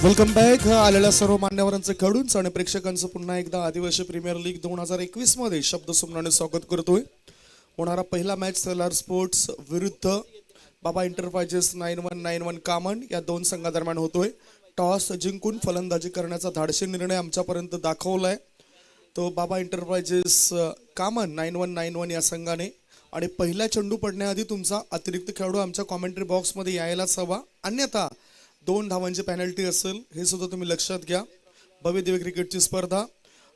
Welcome back आलेल्या सर्व मान्यवरांचे खेळूंचं आणि प्रेक्षकांचं पुन्हा एकदा आदिवासी प्रीमियर लीग 2021 मध्ये शब्दसुमनाने स्वागत करतोय. होणारा पहिला मॅच सेलार स्पोर्ट्स विरुद्ध बाबा एंटरप्राइजेस 9191 कामन या दोन संघादरम्यान होतोय. टॉस जिंकून फलंदाजी करण्याचा धाडसी निर्णय आमच्यापर्यंत दाखवलाय तो बाबा एंटरप्राइजेस कामन 9191 या संघाने. आणि पहिला चेंडू पडण्याआधी तुमचा अतिरिक्त खेळाडू आमच्या कॉमेंट्री बॉक्समध्ये यायलाच हवा, अन्यथा 2 धावांची पेनल्टी असेल, हे सुद्धा तुम्ही लक्षात घ्या. भव्य दिव्य क्रिकेटची स्पर्धा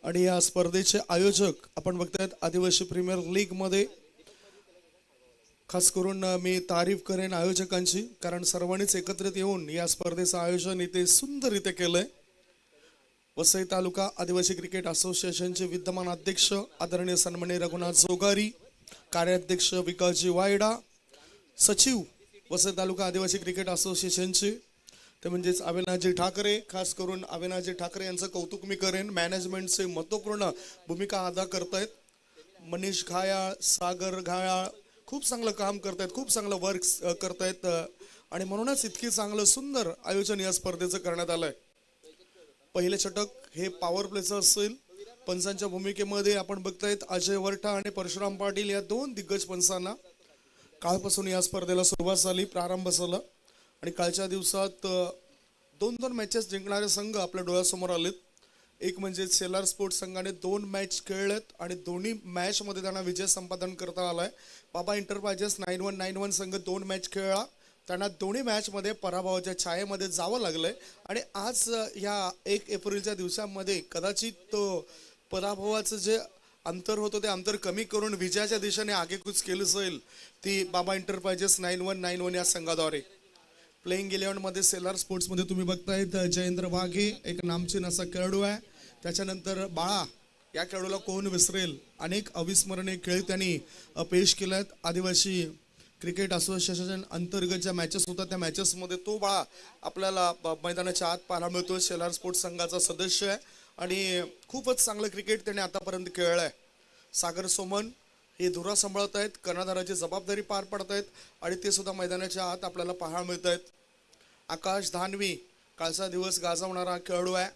आणि या स्पर्धेचे आयोजक आपण बघतायत आदिवासी प्रीमियर लीग मध्ये. खास करून मी तारीफ करेन आयोजकांची, कारण सर्वांनीच एकत्रित येऊन या स्पर्धेचं आयोजन इथे सुंदररीत्या केलंय. वसई तालुका आदिवासी क्रिकेट असोसिएशनचे विद्यमान अध्यक्ष आदरणीय सन्माननीय रघुनाथ जोगारी, कार्याध्यक्ष विकासजी वायडा, सचिव वसई तालुका आदिवासी क्रिकेट असोसिएशनचे ते म्हणजेच अविनाशजी ठाकरे. खास करून अविनाशजी ठाकरे यांचं कौतुक मी करेन, मॅनेजमेंटचे महत्त्वपूर्ण भूमिका अदा करतायत. मनीष घायाळ, सागर घायाळ खूप चांगलं काम करतायत, खूप चांगलं वर्क करतायत आणि म्हणूनच इतकी चांगलं सुंदर आयोजन या स्पर्धेचं करण्यात आलंय. पहिले षटक हे पॉवर प्लेचं असेल. पंचांच्या भूमिकेमध्ये आपण बघतायत अजय वरठा आणि परशुराम पाटील या दोन दिग्गज पंचांना. कालपासून या स्पर्धेला सुरुवात झाली, प्रारंभ झाला आणि कालच्या दिवसात दोन मॅचेस जिंकणारे संघ आपल्या डोळ्यासमोर आलेत. एक म्हणजे सेलार स्पोर्ट्स संघाने 2 मॅच खेळलेत आणि दोन्ही मॅच मध्ये त्यांना विजय संपादन करता आलाय. बाबा एंटरप्राइजेस 9191 संघ 2 मॅच खेळला, त्यांना दोन्ही मॅच मध्ये पराभवाच्या छायेमध्ये जावं लागलंय आणि आज या 1 एप्रिलच्या दिवसामध्ये कदाचित पराभवाचं जे अंतर होतं ते अंतर कमी करून विजयाच्या दिशेने आगेकूच केली जाईल ती बाबा एंटरप्राइजेस 9191 या संघाद्वारे. प्लेइंग 11 मध्ये सेलार स्पोर्ट्स मध्ये तुम्ही बघतायत जयेंद्र वाघे एक नामचीन असा खेळाडू आहे. त्याच्यानंतर बाळा, या खेळाडूला कोण विसरेल, अनेक अविस्मरणीय खेळ त्यांनी पेश केल्यात. आदिवासी क्रिकेट असोसिएशन अंतर्गत ज्या मॅचेस होतात त्या मॅचेसमध्ये तो बाळा आपल्याला मैदानाच्या आत पाहायला मिळतो. सेलार स्पोर्ट्स संघाचा सदस्य आहे आणि खूपच चांगलं क्रिकेट त्याने आतापर्यंत खेळलं आहे. सागर सोमन हे धुरा सांभाळत आहेत, कर्णधाराची जबाबदारी पार पडत आहेत आणि ते सुद्धा मैदानाच्या आत आपल्याला पाहायला मिळत आहेत. आकाश धानवी कालचा दिवस गाजवणारा खेळाडू आहे.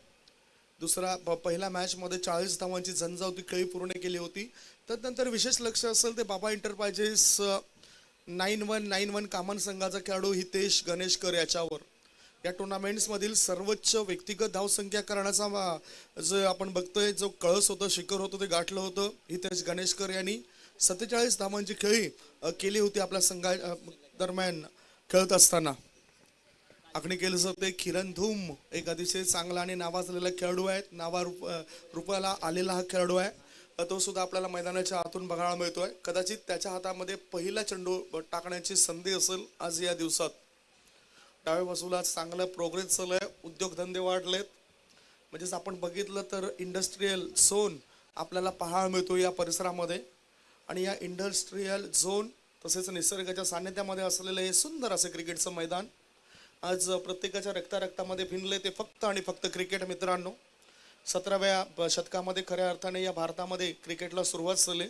दुसरा पहिल्या मॅचमध्ये 40 धावांची झंझावती खेळी पूर्ण केली होती. त्यानंतर विशेष लक्ष असेल ते बाबा एंटरप्राइजेस 9191 कामन संघाचा खेळाडू हितेश गणेशकर याच्यावर. या टुर्नामेंट्स मधील सर्वोच्च व्यक्तिगत धावसंख्या करण्याचा जो आपण बघतोय जो कळस होतं, शिखर होतं, ते गाठलं होतं हितेश गणेशकर यांनी. 47 धावांची खेळी केली होती आपल्या संघा दरम्यान खेळत असताना. आखणी केलं जाते किरण धूम एक अतिशय चांगला आणि नावाजलेला खेळाडू आहे, रूपाला आलेला हा खेळाडू आहे. तो सुद्धा आपल्याला मैदानाच्या आतून बघायला मिळतोय. कदाचित त्याच्या हातामध्ये पहिला चेंडू टाकण्याची संधी असेल आज या दिवसात. डाव्या बाजूला चांगला प्रोग्रेस चालू आहे, उद्योगधंदे वाढलेत. म्हणजेच आपण बघितलं तर इंडस्ट्रीयल झोन आपल्याला पाहायला मिळतो या परिसरामध्ये आणि या इंडस्ट्रीयल झोन तसेच निसर्गाच्या सान्निध्यामध्ये असलेलं हे सुंदर असे क्रिकेटचं मैदान आज प्रत्येकाच्या रक्तामध्ये भिनले ते फक्त आणि फक्त क्रिकेट. मित्रांनो, 17व्या शतकामध्ये खऱ्या अर्थाने या भारतामध्ये क्रिकेटला सुरुवात झाली.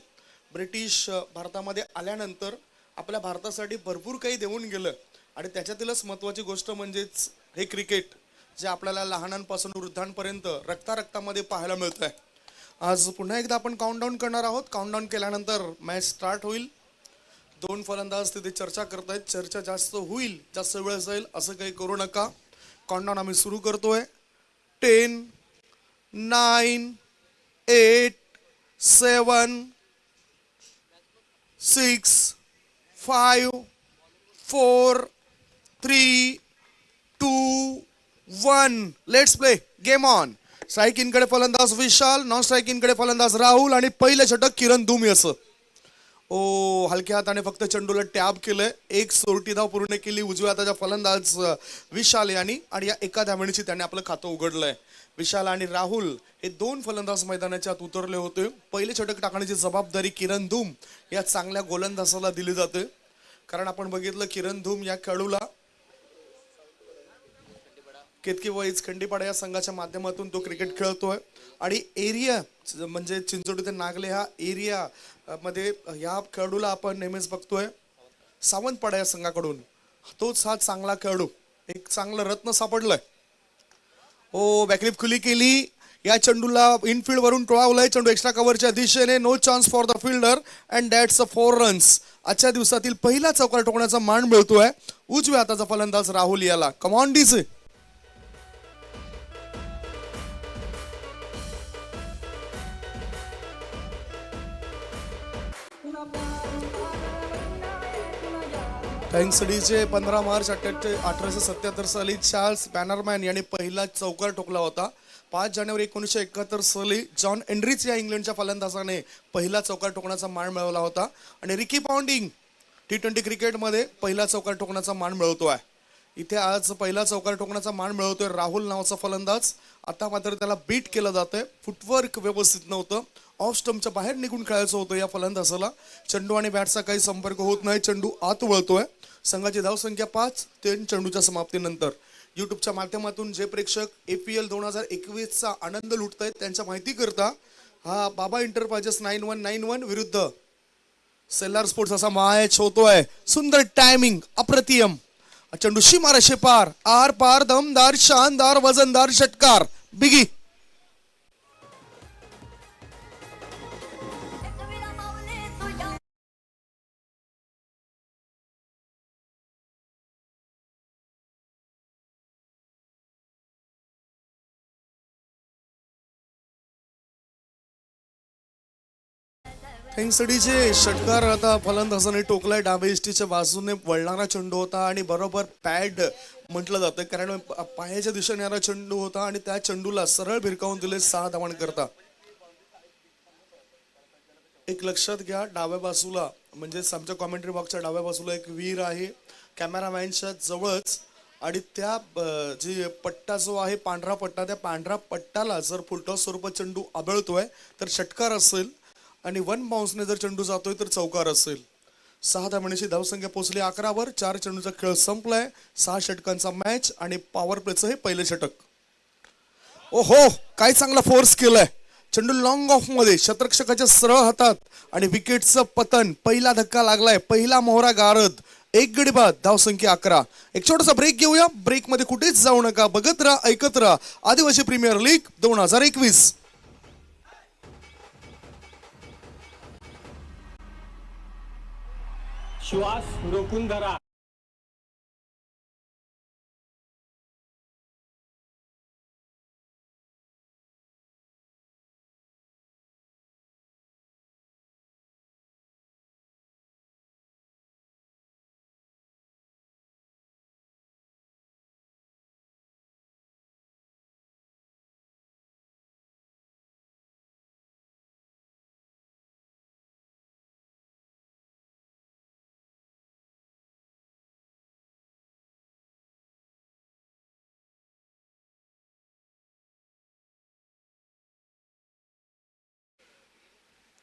ब्रिटिश भारतामध्ये आल्यानंतर आपल्या भारतासाठी भरपूर काही देऊन गेलं आणि त्याच्यातीलच महत्त्वाची गोष्ट म्हणजेच हे क्रिकेट जे आपल्याला लहानांपासून वृद्धांपर्यंत रक्तामध्ये पाहायला मिळत आहे. आज पुन्हा एकदा आपण काउंटडाऊन करणार आहोत. काउंटडाऊन केल्यानंतर मॅच स्टार्ट होईल. 2 फलंदाज तिथे चर्चा करतायत. चर्चा जास्त होईल, जास्त वेळ जाईल असं काही करू नका. काउंटडाऊन आम्ही सुरू करतोय. 10, 9, 8, 7, 6, 5, 4, 3, 2, 1. Let's play. Game on. Strike इनकडे फलंदाज विशाल, नॉन स्ट्राईक इनकडे फलंदाज राहुल आणि पहिलं षटक किरण धूम याचं. हलक्या हाताने फक्त चेंडूला टॅप केलंय. एक सोरटी धाव पूर्ण केली उजव्या हाताच्या फलंदाज विशाल यांनी आणि या एका धावेची त्याने आपलं खातं उघडलंय. विशाल आणि राहुल हे 2 फलंदाज मैदानाच्या आत उतरले होते. पहिले षटक टाकण्याची जबाबदारी किरण धूम या चांगल्या गोलंदाजाला दिली जाते. कारण आपण बघितलं किरण धूम या खेळाडूला केतकी वाईज खंडीपाडा या संघाच्या माध्यमातून तो क्रिकेट खेळतोय आणि एरिया म्हणजे चिंचोटी ते नागले हा एरिया मध्ये या खेळाडूला आपण नेहमीच बघतोय. सावंतपाडा या संघाकडून तोच हा चांगला खेळाडू, एक चांगलं रत्न सापडलंय. हो, बॅकलिप खुली केली. या चेंडूला इनफिल्ड वरून टोळावलाय. चेंडू एक्स्ट्रा कव्हरच्या दिशेने. No chance for the fielder and that's a 4 runs. आजच्या दिवसातील पहिला चौकार ठोकण्याचा मान मिळतोय उजव्या हाताचा फलंदाज राहुल याला. Come on DC. टँक्सडीचे 15 मार्च 1877 साली चार्ल्स बॅनरमॅन यांनी पहिला चौकार ठोकला होता. 5 जानेवारी 1971 साली जॉन एंड्रिच या इंग्लंडच्या फलंदाजाने पहिला चौकार ठोकण्याचा मान मिळवला होता. आणि रिकी पॉन्डिंग T20 क्रिकेटमध्ये पहिला चौकार ठोकण्याचा मान मिळवतोय. इथे आज पहिला चौकार ठोकण्याचा मान मिळवतोय राहुल नावाचा फलंदाज. आता मात्र त्याला बीट केलं जातंय. फुटवर्क व्यवस्थित नव्हतं. ऑफ स्टंपच्या बाहेर निघून खेळायचं होतं या फलंदाजाला. चेंडू आणि बॅटचा काही संपर्क होत नाही. चेंडू आत वळतोय. संघाची धावसंख्या 5 3 चेंडूच्या समाप्तीनंतर. युट्यूबच्या माध्यमातून जे प्रेक्षक APL 2021चा आनंद लुटतायत त्यांच्या माहिती करता हा बाबा इंटरप्राइजेस 9191 विरुद्ध सेल्लार स्पोर्ट्स असा मॅच होतोय. सुंदर टायमिंग, अप्रतिम. चेंडू सीमारेषे पार, आर पार, दमदार, शानदार, वजनदार षटकार. बिगी. टेंगसडीचे षटकार आता फलंदाजाने टोकलाय. डावे इष्टीच्या बाजूने वळणारा चेंडू होता आणि बरोबर पॅड म्हटलं जातं कारण पायाच्या दिशेने येणारा चेंडू होता आणि त्या चेंडूला सरळ भिरकावून दिले 6 धावां करता. एक लक्षात घ्या, डाव्या बाजूला म्हणजेच आमच्या कॉमेंट्री बॉक्सच्या डाव्या बाजूला एक विहीर आहे कॅमेरामॅनच्या जवळच. आणि त्या जी पट्टा जो आहे पांढरा पट्टा, त्या पांढऱ्या पट्ट्याला जर फुलटॉस स्वरूपात चेंडू आदळतोय तर षटकार असेल आणि 1 बाउन्सने जर चेंडू जातोय तर चौकार असेल. 6 धावांची धावसंख्या पोहोचली 11 वर. 4 चेंडूचा खेळ संपलाय. 6 षटकांचा मॅच आणि पॉवर प्लेचं हे पहिलं षटक. ओहो, काय चांगला फोर्स केलाय. चेंडू लॉंग ऑफ मध्ये शतरक्षकाच्या सरळ हातात आणि विकेटचं पतन. पहिला धक्का लागलाय. पहिला मोहरा गारद. 1 गडी बाद. धावसंख्या 11. एक छोटासा ब्रेक घेऊया. ब्रेक मध्ये कुठेच जाऊ नका. बघत राहा, ऐकत राहा आदिवासी प्रीमियर लीग 2021. श्वास रोखून धरा.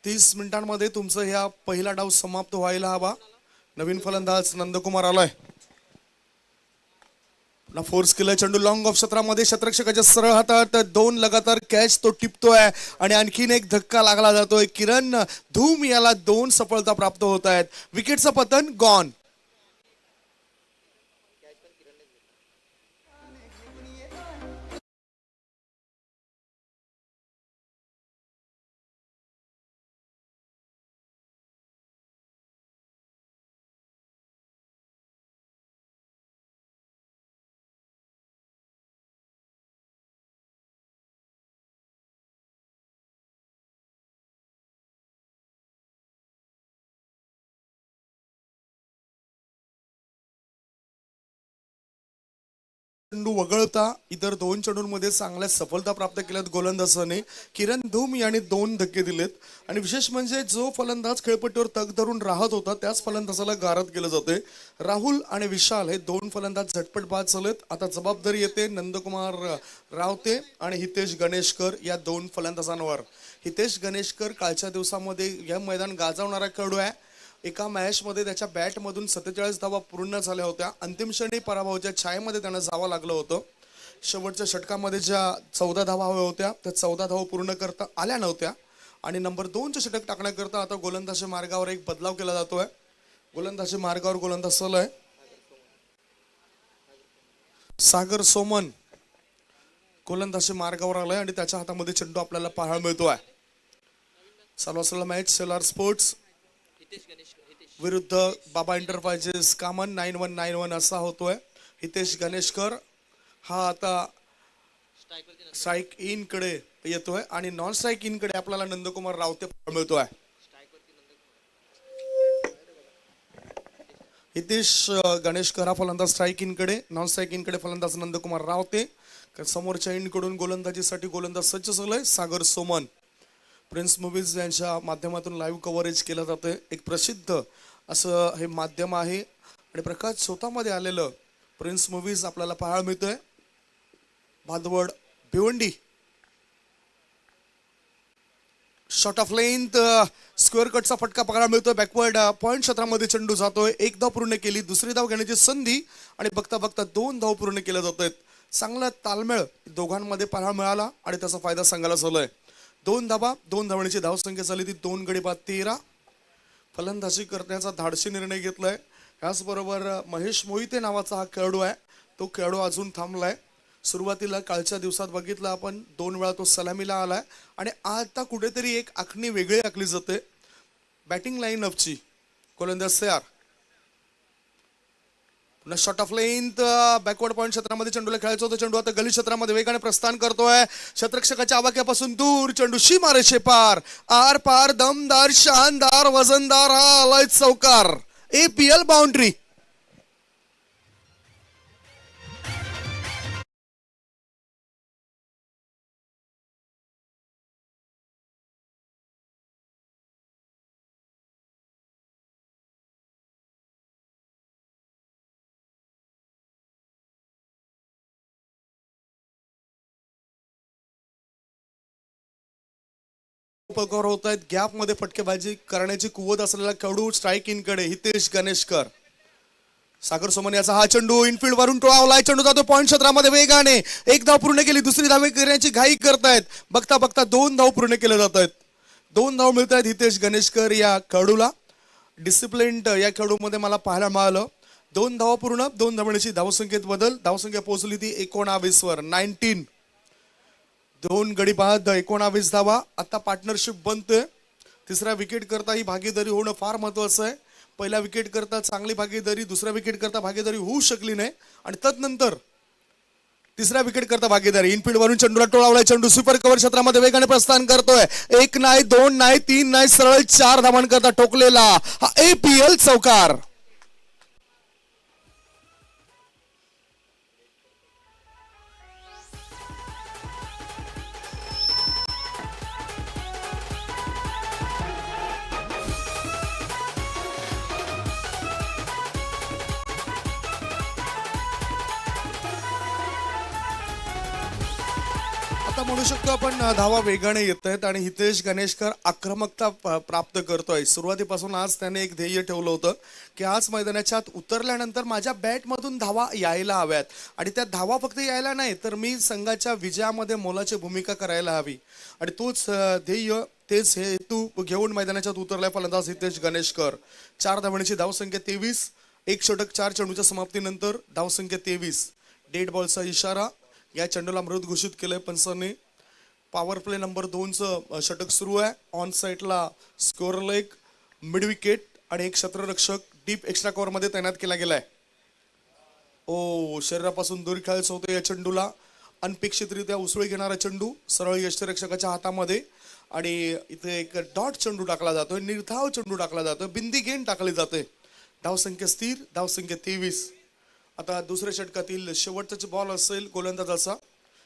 तीस मिनिटांमध्ये तुमचं ह्या पहिला डाव समाप्त व्हायला हवा. नवीन फलंदाज नंदकुमार आलाय. ना फोर्स केलाय. चेंडू लॉंग ऑफ क्षेत्रामध्ये शतरक्षकाच्या सरळ हातात. 2 लगातार कॅच तो टिपतोय आणि आणखीन एक धक्का लागला जातोय. किरण धूम याला 2 सफलता प्राप्त होत आहेत. विकेटचं पतन गॉन. चेंडू वगळता इतर 2 चेंडूंमध्ये चांगल्या सफलता प्राप्त केल्यात गोलंदाजाने. किरण धूम यांनी 2 धक्के दिलेत आणि विशेष म्हणजे जो फलंदाज खेळपट्टीवर तग धरून राहत होता त्याच फलंदाजाला गारद केलं जाते. राहुल आणि विशाल हे 2 फलंदाज झटपट बाद झालेत. आता जबाबदारी येते नंदकुमार रावते आणि हितेश गणेशकर या 2 फलंदाजांवर. हितेश गणेशकर कालच्या दिवसामध्ये या मैदान गाजवणारा खेळाडू आहे. एका मॅचमध्ये त्याच्या बॅटमधून 47 धावा पूर्ण झाल्या होत्या. अंतिम क्षणी पराभवाच्या छायेमध्ये त्यांना जावं लागलं होतं. शेवटच्या षटकामध्ये ज्या 14 धावा हव्या होत्या त्या 14 धावा पूर्ण करता आल्या नव्हत्या आणि नंबर 2चे षटक टाकण्याकरता आता गोलंदाजी मार्गावर एक बदलाव केला जातोय. गोलंदाजी मार्गावर गोलंदाज चाललाय सागर सोमन. गोलंदाजी मार्गावर आलाय आणि त्याच्या हातामध्ये चेंडू आपल्याला पाहायला मिळतोय. चालू असलेला मॅच सेलार स्पोर्ट्स विरुद्ध बाबा एंटरप्राइजेस कामन 9191 असा होतोय. हितेश गणेशकर हा आता स्ट्राईक इन कडे येतोय आणि नॉन स्ट्राईक इन कडे आपल्याला नंदकुमार रावते पाहायला मिळतोय. हितेश गणेशकर हा फलंदाज स्ट्राईक इन कडे, नॉन स्ट्राईक इन कडे फलंदाज नंदकुमार रावते. समोरच्या इन कडून गोलंदाजीसाठी गोलंदाज सज्ज झालाय सागर सोमन. प्रिन्स मूवीज यांच्या माध्यमातून लाईव्ह कव्हरेज केलं जातं. एक प्रसिद्ध असं हे माध्यम आहे आणि प्रकाश स्वतःमध्ये आलेलं प्रिन्स मूवीज आपल्याला पाहायला मिळतंय. Bhadwad Bhiwandi short of length square कटचा फटका पकडायला मिळतोय. बॅकवर्ड पॉइंट क्षेत्रामध्ये चेंडू जातोय. एक धाव पूर्ण केली, दुसरी धाव घेण्याची संधी आणि बघता बघता 2 धाव पूर्ण केल्या जात आहेत. चांगला ताळमेळ दोघांमध्ये पाहायला मिळाला आणि त्याचा फायदा संघाला झालाय. 2 धावा, 2 धावण्याची धावसंख्या झाली ती 2 गडी बाद 13. फलंदाजी करण्याचा धाडसी निर्णय घेतलाय. याचबरोबर महेश मोहिते नावाचा हा खेळाडू आहे. तो खेळाडू अजून थांबलाय. सुरुवातीला कालच्या दिवसात बघितलं आपण 2 वेळा तो सलामीला आलाय आणि आता कुठेतरी एक आखणी वेगळी आखली जाते बॅटिंग लाईन अपची. गोलंदाज तयार. पुन्हा shot of length backward point क्षेत्रामध्ये चेंडूला खेळायचं होतं. चेंडू आता गली क्षेत्रामध्ये वेगाने प्रस्थान करतोय. क्षेत्ररक्षकाच्या आवाक्यापासून दूर चेंडू सीमारेषे पार, आर पार, दमदार, शानदार, वजनदार हा आलाय चौकार. APL boundary. उपकार होत आहेत. गॅप मध्ये फटकेबाजी करण्याची कुवत असलेला खेळाडू स्ट्राईक इन कडे हितेश गणेशकर. सागर सोमन याचा हा चेंडू इनफिल्ड वरून टोळावलाय. चेंडू जातो पॉइंट क्षेत्रामध्ये वेगाने. 1 धाव पूर्ण केली, दुसरी धाव करण्याची घाई करतायत. बघता बघता 2 धाव पूर्ण केले जात आहेत. 2 धाव मिळत आहेत हितेश गणेशकर या खेळाडूला. डिसिप्लिन्ड या खेळाडूमध्ये मला पाहायला मिळालं. 2 धावा पूर्ण, 2 धावण्याची धावसंख्येत बदल. धावसंख्या पोहोचली ती 19 वर 19. 2 गडी बाद 19 धावा. आता पार्टनरशिप बनतोय. तिसऱ्या विकेट करता ही भागीदारी होणं फार महत्वाचं आहे. पहिल्या विकेट करता चांगली भागीदारी, दुसऱ्या विकेट करता भागीदारी होऊ शकली नाही आणि तदनंतर तिसऱ्या विकेट करता भागीदारी. इनफिल्ड वरून चेंडूला टोळावलाय. चेंडू सुपर कव्हर क्षेत्रामध्ये वेगाने प्रस्थान करतोय. 1 नाही, 2 नाही, 3 नाही, सरळ 4 धावांकरता ठोकलेला हा APL चौकार. आता म्हणू शकतो आपण धावा वेगाने येत आहेत आणि हितेश गणेशकर आक्रमकता प्राप्त करतोय. सुरुवातीपासून आज त्याने एक ध्येय ठेवलं होतं की आज मैदानाच्या आत उतरल्यानंतर माझ्या बॅटमधून धावा यायला हव्यात आणि त्या धावा फक्त यायला नाही तर मी संघाच्या विजयामध्ये मोलाची भूमिका करायला हवी आणि तोच ध्येय तेच हेतू घेऊन मैदानाच्या आत उतरलाय फलंदाज हितेश गणेशकर. 4 धावण्याची धावसंख्या 23. 1 षटक 4 चेंडूच्या समाप्तीनंतर धावसंख्या 23. डेड बॉलचा इशारा. या चेंडूला मृत घोषित केलंय पंचांनी. पॉवर प्ले नंबर 2चं षटक सुरू आहे. ऑन साईडला स्कोअर लेग, मिड विकेट आणि एक क्षेत्ररक्षक डीप एक्स्ट्रा कव्हर मध्ये तैनात केला गेलाय. शरीरापासून दूर खेळायचं होतं या चेंडूला. अनपेक्षितरित्या उसळी घेणारा चेंडू सरळ यष्टिरक्षकाच्या हातामध्ये आणि इथे एक डॉट चेंडू टाकला जातोय. निर्धाव चेंडू टाकला जातोय. बिंदी गेंद टाकली जाते. धावसंख्या स्थिर, धावसंख्या 23. आता दुसऱ्या षटकातील शेवटचा बॉल असेल गोलंदाजाचा.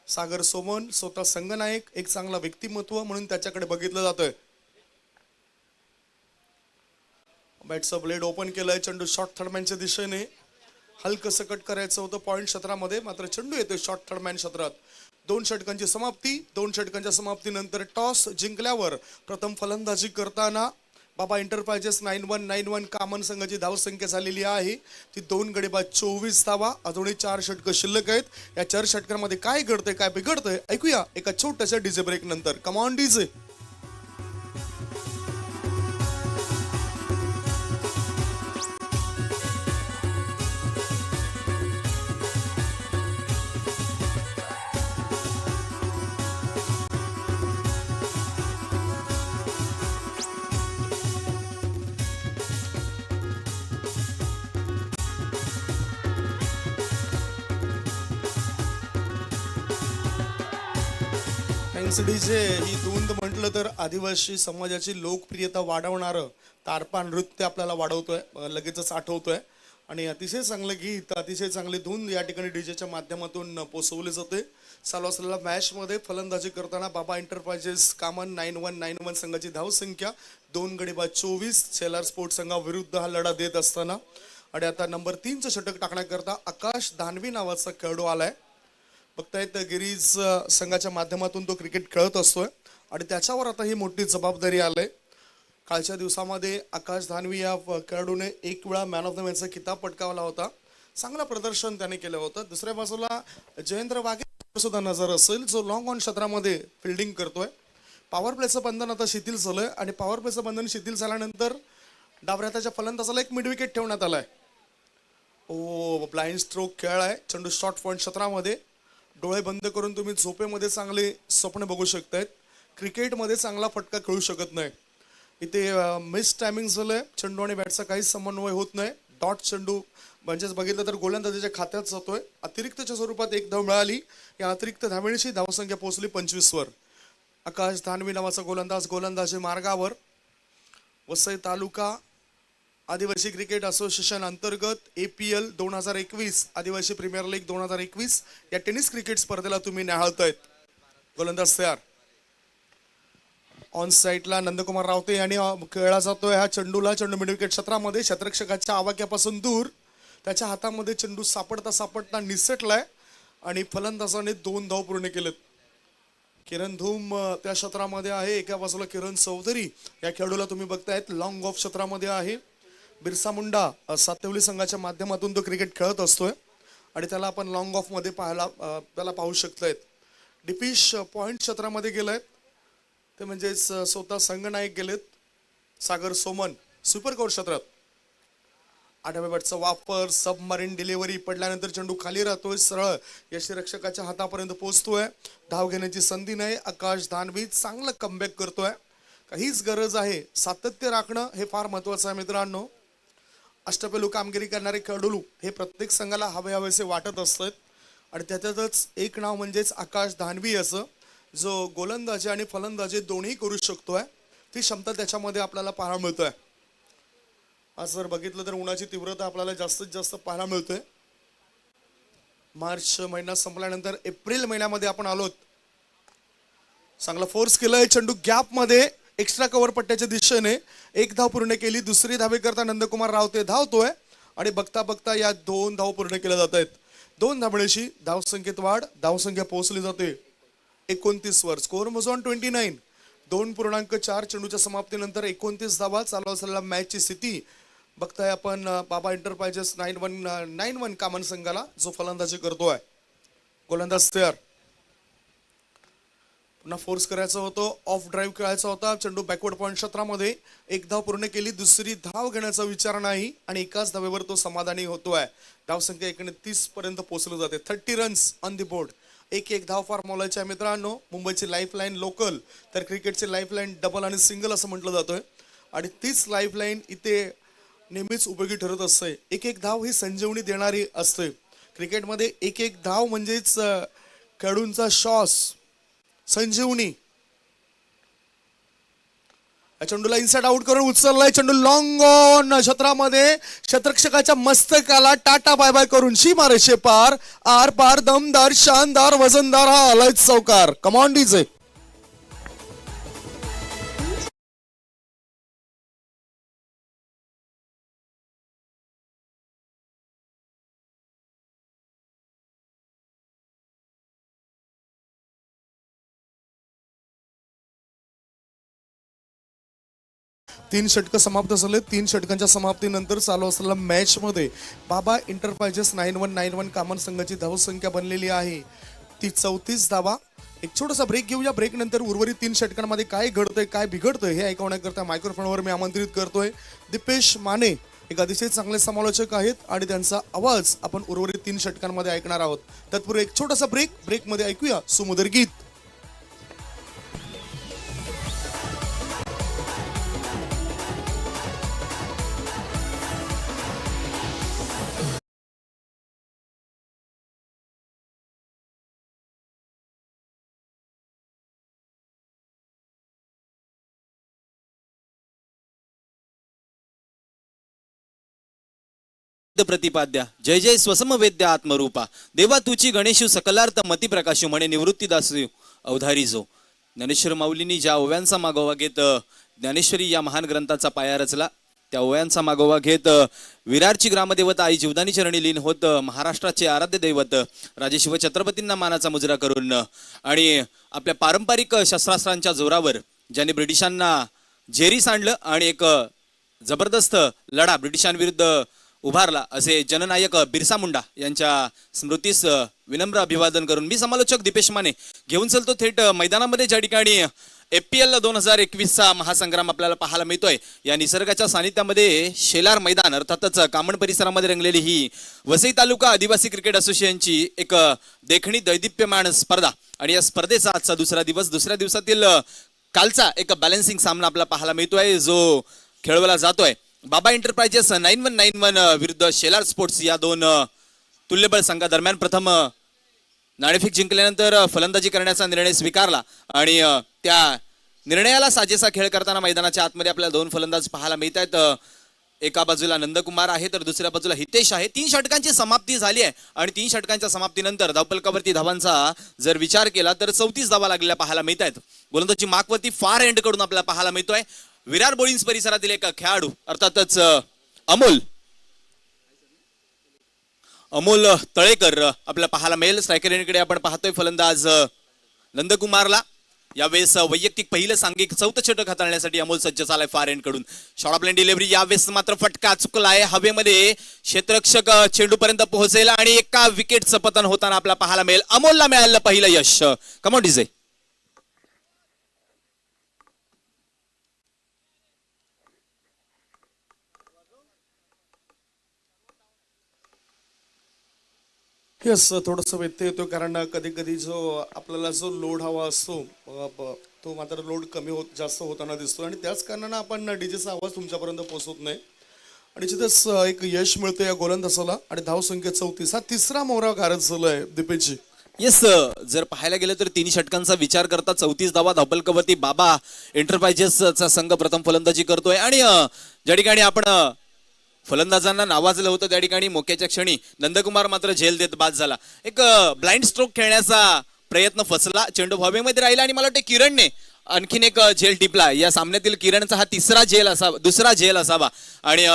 सागर सोमन स्वतः संघनायक, एक चांगला व्यक्तिमत्व म्हणून त्याच्याकडे बघितलं जातोय. बॅटचा ब्लेड ओपन केलाय. चेंडू शॉर्ट थर्डमॅनच्या दिशेने हलकं सकट करायचं होतं पॉइंट क्षेत्रामध्ये, मात्र चेंडू येतोय शॉर्ट थर्डमॅन क्षेत्रात. 2 षटकांची समाप्ती. 2 षटकांच्या समाप्तीनंतर टॉस जिंकल्यावर प्रथम फलंदाजी करताना बाबा एंटरप्राइजेस 9191 कामन संघाची धावसंख्या झालेली आहे ती 2 गडी बाद 24 धावा. अजूनही 4 षटकं शिल्लक आहेत. या 4 षटकांमध्ये काय घडतंय, काय बिघडतंय ऐकूया एका छोट्याशा डीजे ब्रेक नंतर. Come on DJ. Thanks DJ ही धुंद म्हटलं तर आदिवासी समाजाची लोकप्रियता वाढवणारं तारपा नृत्य आपल्याला वाढवतोय, लगेचच आठवतोय. आणि अतिशय चांगलं गीत, अतिशय चांगली धुंद या ठिकाणी डीजेच्या माध्यमातून पोचवली जाते. चालू असलेल्या मॅच मध्ये फलंदाजी करताना बाबा एंटरप्राइजेस कामन 9191 संघाची धावसंख्या 2 गडी बाद 24. शेलार स्पोर्ट्स संघाविरुद्ध हा लढा देत असताना आणि आता नंबर 3चं षटक टाकण्याकरता आकाश दानवी नावाचा खेळाडू आलाय. बघतायत गिरीज संघाच्या माध्यमातून तो क्रिकेट खेळत असतोय आणि त्याच्यावर आता ही मोठी जबाबदारी आले. कालच्या दिवसामध्ये आकाश दानवी या खेळाडूने एक वेळा मॅन ऑफ द मॅचचा किताब पटकावला होता. चांगलं प्रदर्शन त्याने केलं होतं. दुसऱ्या बाजूला जयेंद्र वाघे सुद्धा नजर असेल, जो लॉंग ऑन क्षेत्रामध्ये फिल्डिंग करतोय. पॉवर प्लेचं बंधन आता शिथिल झालंय आणि पॉवर प्लेचं बंधन शिथिल झाल्यानंतर डाव्या हाताच्या फलंदाजाला एक मिड विकेट ठेवण्यात आलाय. ओ ब्लाइंड स्ट्रोक खेळ आहे. चेंडू शॉर्ट पॉइंट क्षेत्रामध्ये. डोळे बंद करून तुम्ही झोपेमध्ये चांगले स्वप्न बघू शकतायत. क्रिकेटमध्ये चांगला फटका खेळू शकत नाही. इथे मिस टायमिंग झालंय. चेंडू आणि बॅटचा काहीच समन्वय होत नाही. डॉट चेंडू म्हणजेच बघितलं तर गोलंदाजीच्या खात्यात जातोय. अतिरिक्तच्या स्वरूपात एक धाव मिळाली. या अतिरिक्त धावेळीची धावसंख्या पोहोचली 25 वर. आकाश दानवी नावाचा गोलंदाज गोलंदाजी मार्गावर. वसई तालुका आदिवासी क्रिकेट असोसिएशन अंतर्गत APL 2021 आदिवासी प्रीमियर लीग 2021 या टेनिस क्रिकेट स्पर्धेला तुम्ही निहाळतायत. गोलंदाज तयार. ऑन साईडला नंदकुमार रावते यांनी खेळला जातोय हा चेंडूला. चेंडू मिड विकेट क्षेत्रामध्ये क्षेत्ररक्षकाच्या आवाक्यापासून दूर. त्याच्या हातामध्ये चेंडू सापडता सापडता निसटलाय आणि फलंदाजाने 2 धाव पूर्ण केलेत. किरण धूम त्या क्षेत्रामध्ये आहे. एका बाजूला किरण चौधरी या खेळाडूला तुम्ही बघतायत लॉंग ऑफ क्षेत्रामध्ये आहे. बिरसा मुंडा सातवली संघाच्या माध्यमातून तो क्रिकेट खेळत असतोय आणि त्याला आपण लॉंग ऑफ मध्ये त्याला पाहू शकतायत. डिपिश पॉइंट क्षेत्रामध्ये गेलाय. ते म्हणजेच स्वतः संघनायक गेलेत. सागर सोमन सुपर कोर क्षेत्रात. 8व्या बॅटचा वापर. सबमरीन डिलिव्हरी पडल्यानंतर चेंडू खाली राहतोय. सरळ यष्टीरक्षकाच्या हातापर्यंत पोहोचतोय. धाव घेण्याची संधी नाही. आकाश दानवी चांगलं कमबॅक करतोय. काहीच गरज आहे सातत्य राखणं हे फार महत्वाचं आहे मित्रांनो. अष्टपैलू कामगिरी करणारे खेळाडू हे प्रत्येक संघाला हवेसे वाटत असतात आणि त्याच्यातच एक नाव म्हणजेच आकाश दानवी असं, जो गोलंदाजी आणि फलंदाजी दोन्ही करू शकतोय. ती क्षमता त्याच्यामध्ये आपल्याला पाहायला मिळतोय. आज जर बघितलं तर उन्हाची तीव्रता आपल्याला जास्तीत जास्त पाहायला मिळतोय. मार्च महिना संपल्यानंतर एप्रिल महिन्यामध्ये आपण आलोत. चांगला फोर्स केलाय. चेंडू गॅप मध्ये एक्स्ट्रा कव्हर पट्ट्याच्या दिशेने एक धाव पूर्ण केली. दुसरी धावे करता नंदकुमार रावते धावतोय आणि बघता बघता या 2 धाव पूर्ण केल्या जात आहेत. 2 धाबळेशी धावसंख्येत वाढ. धावसंख्या पोहोचली जाते 29 वर. स्कोर मोज ऑन 29. 2.4 चेंडूच्या समाप्तीनंतर 29 धावा. चालू असलेल्या मॅचची स्थिती बघताय आपण. बाबा एंटरप्राइजेस 9191 कामन संघाला जो फलंदाजी करतोय. गोलंदाज तयार. पुन्हा फोर्स करायचा होतो. ऑफ ड्राईव्ह खेळायचा होता. चेंडू बॅकवर्ड पॉइंट क्षेत्रामध्ये एक धाव पूर्ण केली. दुसरी धाव घेण्याचा विचार नाही आणि एकाच धावेवर तो समाधानी होतोय. धावसंख्या 29 पर्यंत पोहोचली जाते. 30 रन्स ऑन द बोर्ड. एक धाव फार मोलाची आहे मित्रांनो. मुंबईची लाईफलाईन लोकल तर क्रिकेटची लाईफलाईन डबल आणि सिंगल असं म्हटलं जातोय आणि तीच लाईफलाईन इथे नेहमीच उपयोगी ठरत असते. एक धाव ही संजीवनी देणारी असते. क्रिकेटमध्ये एक धाव म्हणजेच खेळाडूंचा श्वास, संजीवनी. चेंडूला इनसाइड आउट करून उचललाय. चेंडू लॉंग ऑन क्षेत्रामध्ये क्षेत्ररक्षकाच्या मस्तकाला टाटा बाय बाय करून सीमारेषे पार. आर पार दमदार शानदार वजनदार हा आलाय चौकार. Come on DJ. तीन षटकं समाप्त झाले. 3 षटकांच्या समाप्तीनंतर चालू असलेल्या मॅच मध्ये बाबा एंटरप्राइजेस 9191 कामन संघाची धावसंख्या बनलेली आहे ती 34 धावा. एक छोटासा ब्रेक घेऊया. ब्रेक नंतर उर्वरित 3 षटकांमध्ये काय घडतंय काय बिघडतंय हे ऐकवण्याकरता मायक्रोफोनवर मी आमंत्रित करतोय दीपेश माने. एक अतिशय चांगले समालोचक आहेत आणि त्यांचा आवाज आपण उर्वरित 3 षटकांमध्ये ऐकणार आहोत. तत्पूर्वी एक छोटासा ब्रेक मध्ये ऐकूया सुमधुर गीत. प्रतिपाद्या जय जय स्वसमवेद्या आत्मरूपा देवा तुची गणेशू सकलार्थ मती प्रकाशू म्हणे निवृत्तीदासू अवधारी जो. ज्ञानेश्वर माऊलींनी ज्या ओव्यांचा मागोवा घेत ज्ञानेश्वरी या महान ग्रंथाचा पाया रचला, त्या ओव्यांचा मागोवा घेत विरारची ग्रामदेवता आई जीवदानी चरणी लीन होत महाराष्ट्राचे आराध्य दैवत राजे शिवछत्रपतींना मानाचा मुजरा करून आणि आपल्या पारंपरिक शस्त्रास्त्रांच्या जोरावर ज्यांनी ब्रिटिशांना जेरी सांडलं आणि एक जबरदस्त लढा ब्रिटिशांविरुद्ध उभारला असे जननायक बिरसा मुंडा यांच्या स्मृतीस विनम्र अभिवादन करून मी समालोचक दीपेश माने घेऊन चलतो थेट मैदानामध्ये, ज्या ठिकाणी FPL 2021चा महासंग्राम आपल्याला पाहायला मिळतोय. या निसर्गाच्या सानिध्यामध्ये शेलार मैदान अर्थातच कामण परिसरामध्ये रंगलेली ही वसई तालुका आदिवासी क्रिकेट असोसिएशनची एक देखणी दैदिप्यमान स्पर्धा आणि या स्पर्धेचा आजचा दुसरा दिवस. दुसऱ्या दिवसातील कालचा एक बॅलन्सिंग सामना आपल्याला पाहायला मिळतोय जो खेळवला जातोय. बाबा एंटरप्राइजेस 9191 विरुद्ध शेलार स्पोर्ट्स या दोन तुल्यबळ संघादरम्यान प्रथम नाणेफेक जिंकल्यानंतर फलंदाजी करण्याचा निर्णय स्वीकारला आणि त्या निर्णयाला साजेसा खेळ करताना मैदानाच्या आतमध्ये आपल्याला दोन फलंदाज पाहायला मिळत आहेत. एका बाजूला नंदकुमार आहे तर दुसऱ्या बाजूला हितेश आहे. 3 षटकांची समाप्ती झाली आहे आणि 3 षटकांच्या समाप्तीनंतर धावफलकावरती धावांचा जर विचार केला तर 34 धावा लागलेल्या पाहायला मिळत आहेत. गोलंदाजी मार्कवरती फार एंड कडून आपल्याला पाहायला मिळतोय. विरार बोर्डिंग परिसरातील एक खेळाडू अर्थातच अमोल तळेकर आपल्याला पाहायला मिळेल. स्ट्रायकर एंडकडे आपण पाहतोय फलंदाज नंदकुमारला. यावेळेस वैयक्तिक पहिलं सांघिक 4थं षटक हाताळण्यासाठी अमोल सज्ज झालाय फार एंड कडून. शॉर्ट ऑफ लाईन डिलिव्हरी, यावेळेस मात्र फटका चुकलाय हवेमध्ये, क्षेत्ररक्षक चेंडू पर्यंत पोहोचेल आणि एका विकेटचं पतन होताना आपल्याला पाहायला मिळेल. अमोलला मिळालं पहिलं यश. Come on DJ. येस, थोडंसं व्यत्यय येतो कारण कधी कधी जो आपल्याला जो लोड हवा असतो तो मात्र लोड कमी जास्त होताना दिसतो आणि त्याच कारणानं आपण डीजेचा आवाज तुमच्यापर्यंत पोहोचवत नाही आणि तिथेच एक यश मिळतं या गोलंदाजाला आणि धावसंख्या 34. हा तिसरा मोहरा गारद झालाय दीपेशजी. येस, जर पाहायला गेलं तर 3 षटकांचा विचार करता 34 धावा धावफलकावरती बाबा एंटरप्राइजेसचा संघ प्रथम फलंदाजी करतोय आणि ज्या ठिकाणी आपण फलंदाजांना नावाजलं होतं त्या ठिकाणी मोक्याच्या क्षणी नंदकुमार मात्र झेल देत बाद झाला. एक ब्लाइंड स्ट्रोक खेळण्याचा प्रयत्न फसला, चेंडू हवेमध्ये राहिला आणि मला वाटतं किरणने आणखीन एक झेल टिपला. या सामन्यातील किरणचा हा दुसरा झेल असावा आणि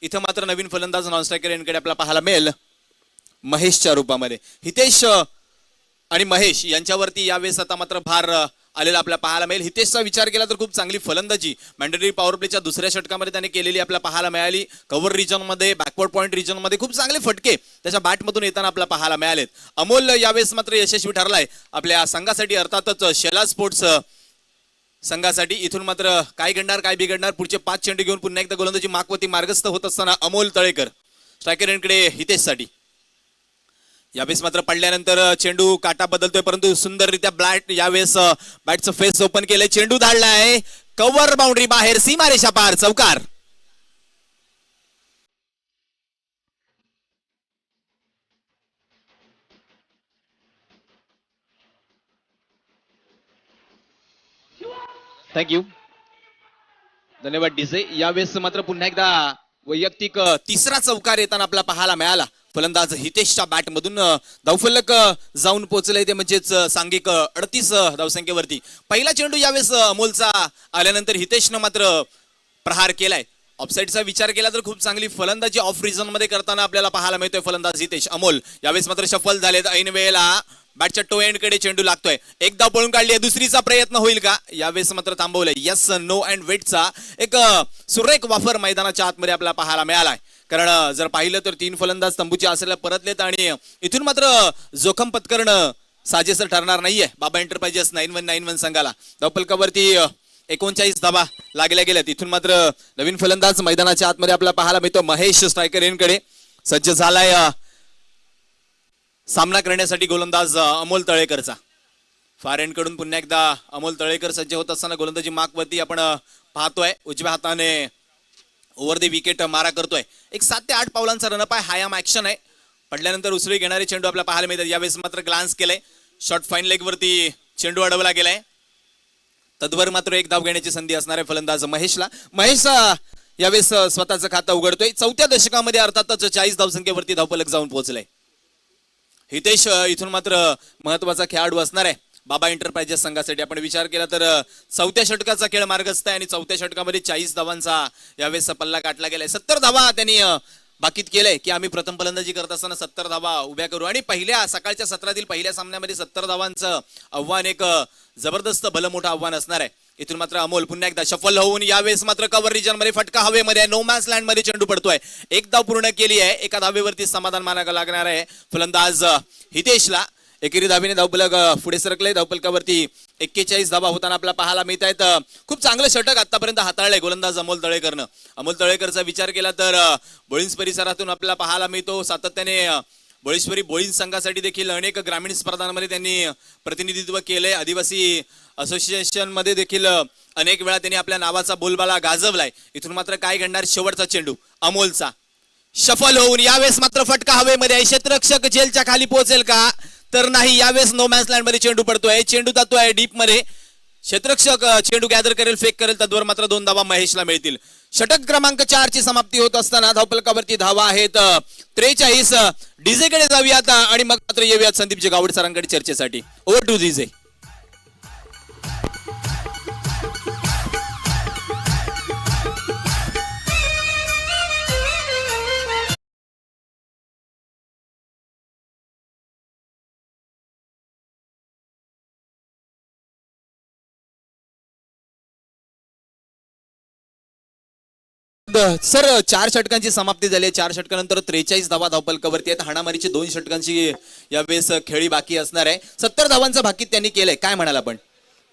इथं मात्र नवीन फलंदाज नॉन स्ट्रायकर यांकडे आपल्याला पाहायला मिळेल महेशच्या रूपामध्ये. हितेश आणि महेश यांच्यावरती यावेळेस आता मात्र भार आलेला आपल्याला पाहायला मिळेल. हितेशचा विचार केला तर खूप चांगली फलंदाजी मॅन्डेटरी पॉवर प्लेच्या दुसऱ्या षटकामध्ये त्याने केलेली आपल्याला पाहायला मिळाली. कव्हर रिजन मध्ये, बॅकवर्ड पॉइंट रिजन मध्ये खूप चांगले फटके त्याच्या बॅटमधून येताना आपल्याला पाहायला मिळालेत. अमोल यावेळेस मात्र यशस्वी ठरलाय आपल्या संघासाठी अर्थातच शेलार स्पोर्ट्स संघासाठी. इथून मात्र काय घडणार काय बिघडणार, पुढचे 5 चेंडू घेऊन पुन्हा एकदा गोलंदाजी मार्कवरती मार्गस्थ होत असताना अमोल तळेकर स्ट्रायकर एंडकडे हितेशसाठी. यावेळेस मात्र पडल्यानंतर चेंडू काटा बदलतोय परंतु सुंदररित्या बॅट यावेळेस बॅटचं फेस ओपन केलंय, चेंडू धाडलाय कव्हर बाउंड्री बाहेर, सीमारेषा पार, चौकार. थँक्यू, धन्यवाद डीजे. यावेळेस मात्र पुन्हा एकदा वैयक्तिक तिसरा चौकार येताना आपल्याला पाहायला मिळाला. फलंदाज हितेशच्या बॅट मधून धावफलक जाऊन पोहोचलंय ते म्हणजेच सांघिक 38 धावसंख्येवरती. पहिला चेंडू यावेळेस अमोलचा आल्यानंतर हितेशनं मात्र प्रहार केलाय. ऑफसाईडचा विचार केला तर खूप चांगली फलंदाजी ऑफ रिजन मध्ये करताना आपल्याला पाहायला मिळतोय फलंदाज हितेश. अमोल यावेळेस मात्र सफल झालेत. ऐन वेळेला बॅटच्या टो एंड कडे चेंडू लागतोय, एकदा पळून काढली, दुसरीचा प्रयत्न होईल का, यावेळेस मात्र थांबवलंय. यस नो अँड वेटचा एक सुरेख वापर मैदानाच्या आतमध्ये आपल्याला पाहायला मिळालाय. कारण जर पाहिलं तर 3 फलंदाज तंबूच्या आसऱ्याला परतलेत आणि इथून मात्र जोखम पत्करणं साजेसं ठरणार नाहीये बाबा एंटरप्राइजेस 9191 संघाला. धावफलकावरती 39 धावा लागल्या गेल्यात. इथून मात्र नवीन फलंदाज मैदानाच्या आतमध्ये आपल्याला पाहायला मिळतो महेश स्ट्रायकर एंडकडे सज्ज झालाय सामना करण्यासाठी गोलंदाज अमोल तळेकरचा. फार एंड कडून पुन्हा एकदा अमोल तळेकर सज्ज होत असताना गोलंदाजी मार्कवरती आपण पाहतोय उजव्या हाताने ओव्हर द विकेट मारा करतोय. एक 7 ते 8 पावलांचा रनअप आहे, हाय ॲक्शन आहे. पडल्यानंतर उसळी घेणारे चेंडू आपल्याला पाहायला मिळतात. यावेळेस मात्र ग्लान्स केलंय, शॉर्ट फाईन लेग वरती चेंडू अडवला गेलाय. तद्वर मात्र एक धाव घेण्याची संधी असणार आहे फलंदाज महेशला. महेश यावेळेस स्वतःचं खातं उघडतोय. चौथ्या दशकामध्ये अर्थातच 40 धावसंख्येवरती धावफलक जाऊन पोहोचलाय. हितेश इथून मात्र महत्वाचा खेळाडू असणार आहे बाबा एंटरप्राइजेस संघासाठी. आपण विचार केला तर चौथ्या षटकाचा खेळ मार्गस्थ आहे आणि चौथ्या षटकामध्ये 40 धावांचा यावेळेस पल्ला गाठला गेलाय. 70 धावा त्यांनी बाकीत केलंय की आम्ही प्रथम फलंदाजी करत असताना 70 धावा उभ्या करू आणि पहिल्या सकाळच्या सत्रातील पहिल्या सामन्यामध्ये 70 धावांचं आव्हान एक जबरदस्त भलं मोठं आव्हान असणार आहे. इथून मात्र अमोल पुन्हा एकदा शफल होऊन यावेळेस मात्र कव्हर रिजन मध्ये फटका हवेमध्ये नो मॅन्स लँड मध्ये चेंडू पडतोय. एक धाव पूर्ण केली आहे. एका धावेवरती समाधान मानावं लागणार आहे फलंदाज हितेशला. एकेरी धावेने धावफलक पुढे सरकले. धावफलकावरती 41 धावा होताना आपल्याला पाहायला मिळत आहेत. खूप चांगलं षटक आतापर्यंत हाताळलंय गोलंदाज अमोल तळेकरनं. अमोल तळेकरचा विचार केला तर बोळींज परिसरातून आपल्याला पाहायला मिळतो सातत्याने बोळेश्वरी बोळींज संघासाठी देखील अनेक ग्रामीण स्पर्धांमध्ये त्यांनी प्रतिनिधित्व केलंय. आदिवासी असोसिएशन मध्ये देखील अनेक वेळा त्यांनी आपल्या नावाचा बोलबाला गाजवलाय. इथून मात्र काय घडणार शेवटचा चेंडू अमोलचा शफल होऊन यावेळेस मात्र फटका हवेमध्ये. क्षेत्ररक्षक जेलच्या खाली पोहोचेल का तर नाही. यावेळेस नो मॅन्स लँड मध्ये चेंडू पडतोय. चेंडू जातोय डीप मध्ये. क्षेत्ररक्षक चेंडू गॅदर करेल फेक करेल तद्वर मात्र 2 धावा महेशला मिळतील. षटक क्रमांक 4 ची समाप्ती होत असताना धावफलकावरती धावा आहेत 43. डीजेकडे जाऊयात आणि मग मात्र येऊयात संदीपजी गावड सरांकडे चर्चेसाठी. Over two DJ. सर 4 षटकांची समाप्ती झाली. 4 षटकानंतर 43 धावा धावफलकावरती आहेत. हाणामारीची 2 षटकांची यावेळेस खेळी बाकी असणार आहे. 70 धावांचं भाकीत त्यांनी केलंय. काय म्हणाल आपण?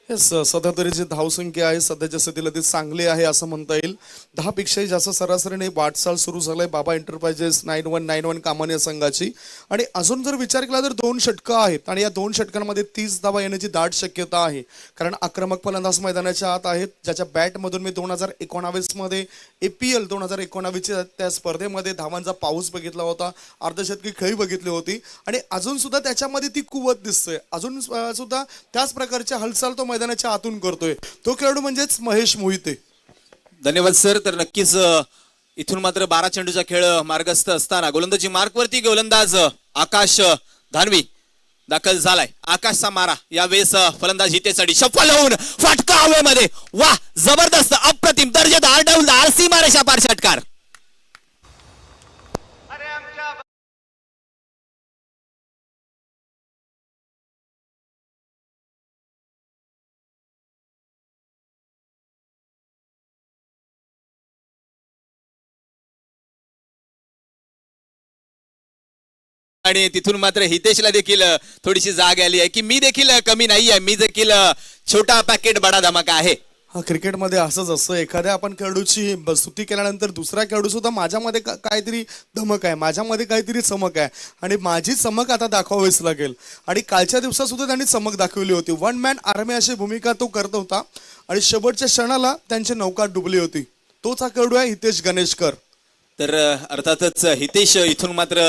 सध्या तरी जी धावसंख्या आहे सध्याच्या स्थितीला ती चांगली आहे असं म्हणता येईल. 10 पेक्षाही जास्त सरासरीने वाटचाल सुरू झालाय बाबा एंटरप्राइजेस 9191 कामानिया संघाची. आणि अजून जर विचार केला तर 2 षटकं आहेत आणि या 2 षटकांमध्ये 30 धावा येण्याची दाट शक्यता आहे. कारण आक्रमक फलंदाज मैदानाच्या आत आहेत ज्याच्या बॅटमधून मी 2019 मध्ये APL 2019 त्या स्पर्धेमध्ये धावांचा पाऊस बघितला होता. अर्धशतकी खेळी बघितली होती आणि अजून सुद्धा त्याच्यामध्ये ती कुवत दिसते. अजून सुद्धा त्याच प्रकारची हालचाल तो मैदानाच्या आतून करतोय. तो खेळाडू म्हणजेच महेश मोहिते. धन्यवाद सर. तर नक्कीच इथून मात्र 12 चेंडूचा खेळ मार्गस्थ असताना गोलंदाजी मार्कवरती गोलंदाज आकाश धानवी दाखल झालाय. आकाशचा मारा यावेळेस फलंदाज हितेसाठी सफल होऊन फटका हवेमध्ये. वा जबरदस्त अप्रतिम दर्जेदार डौलदार सीमारेषा पार षटकार. आणि तिथून मात्र हितेशला देखील थोडीशी जाग आली आहे की मी देखील कमी नाही आहे. मी देखील छोटा पॅकेट बडा धमाका आहे. हा क्रिकेटमध्ये असंच असतं. एखाद्या आपण खेळाडूची स्तुती केल्यानंतर दुसरा खेळाडू सुद्धा माझ्यामध्ये काहीतरी धमक आहे माझ्यामध्ये काहीतरी चमक आहे आणि माझी चमक आता दाखवावीच लागेल. आणि कालच्या दिवसात सुद्धा त्यांनी चमक दाखवली होती. 1 मॅन आर्मी अशी भूमिका तो करत होता आणि शेवटच्या क्षणाला त्यांची नौका डुबली होती. तोच हा खेळाडू आहे हितेश गणेशकर. तर अर्थातच हितेश इथून मात्र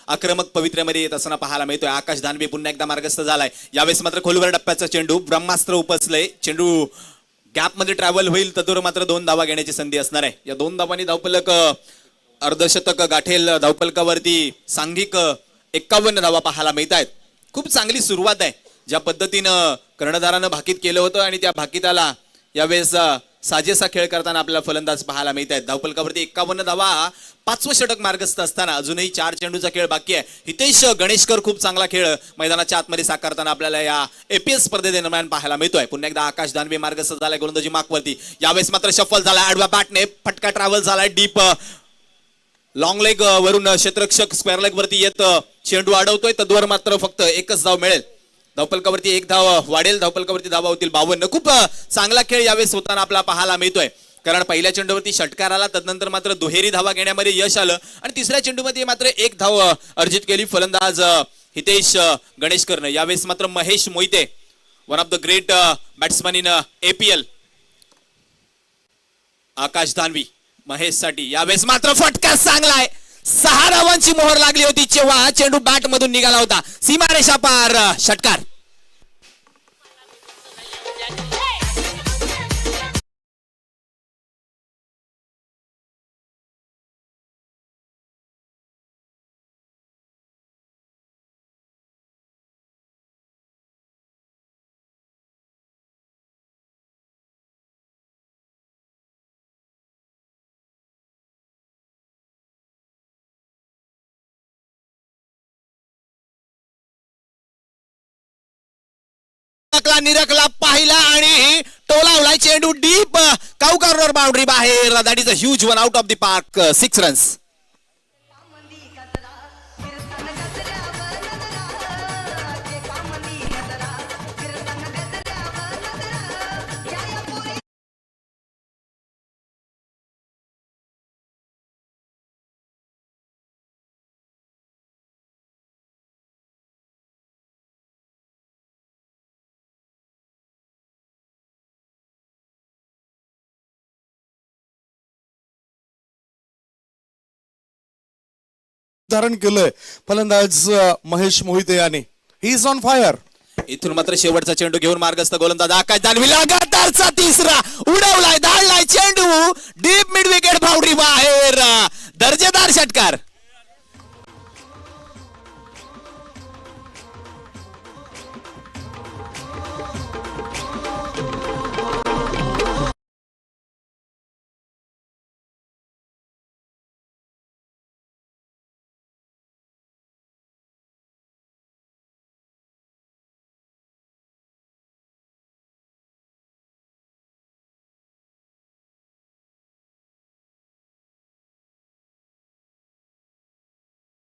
आक्रमक पवित्र्यामध्ये येत असताना पाहायला मिळतोय. आकाश दानवे पुन्हा एकदा मार्गस्थ झालाय. यावेळेस मात्र खोलवर टप्प्याचा चेंडू ब्रह्मास्त्र उपसलंय. चेंडू गॅप मध्ये ट्रॅव्हल होईल तदवर मात्र 2 धावा घेण्याची संधी असणार आहे. या 2 धावांनी धावफलक अर्धशतक गाठेल. धावफलकावरती सांघिक 51 धावा पाहायला मिळत आहेत. खूप चांगली सुरुवात आहे. ज्या पद्धतीनं कर्णधारानं भाकीत केलं होतं आणि त्या भाकीताला यावेळेस साजेसा खेळ करताना आपल्याला फलंदाज पाहायला मिळत आहेत. धावफलकावरती 51 धावा 5वं षटक मार्गस्थ असताना अजूनही 4 चेंडूचा खेळ बाकी आहे. हितेश गणेशकर खूप चांगला खेळ मैदानाच्या आतमध्ये साकारताना आपल्याला या APS स्पर्धेदरम्यान पाहायला मिळतोय. पुन्हा एकदा आकाश दानवे मार्गस्थ झालाय गोलंदाजी मार्कवरती. यावेळेस मात्र शफल झाला. आडव्या बॅटने फटका ट्रॅव्हल झालाय डीप लॉंग लेग वरून क्षेत्ररक्षक स्क्वेअर लेग वरती येत चेंडू अडवतोय. तद्वर मात्र फक्त 1च धाव मिळेल. धावफलकावरती 1 धाव वाढेल. धावफलकावरती धावा होतील 52. खूप चांगला खेळ यावेळेस होताना आपल्याला पाहायला मिळतोय. कारण पहिल्या चेंडूवरती षटकार आला तदनंतर मात्र दुहेरी धावा घेण्यामध्ये यश आलं आणि तिसऱ्या चेंडूमध्ये मात्र 1 धाव अर्जित केली फलंदाज हितेश गणेशकरनं. यावेळेस मात्र Mahesh Mohite one of the great batsman in APL आकाश दानवी महेशसाठी यावेळेस मात्र फटका चांगलाय. 6 धावांची मोहर लागली होती जेव्हा चेंडू बॅट मधून निघाला होता. सीमारेषा पार षटकार. ओळखला, निरखला, पाहिला आणि टोलावलाय चेंडू डीप काऊ कॉर्नर बाउंड्री बाहेर. That is a huge one out of the park. 6 runs. धारण केलंय फलंदाज महेश मोहिते याने. He is on fire. इथून मात्र शेवटचा चेंडू घेऊन मार्गस्थ गोलंदाज आकाश दानवी लगातारचा तिसरा उडवलाय, धाडलाय चेंडू डीप मिड विकेट बाउंड्री बाहेर. दर्जेदार षटकार.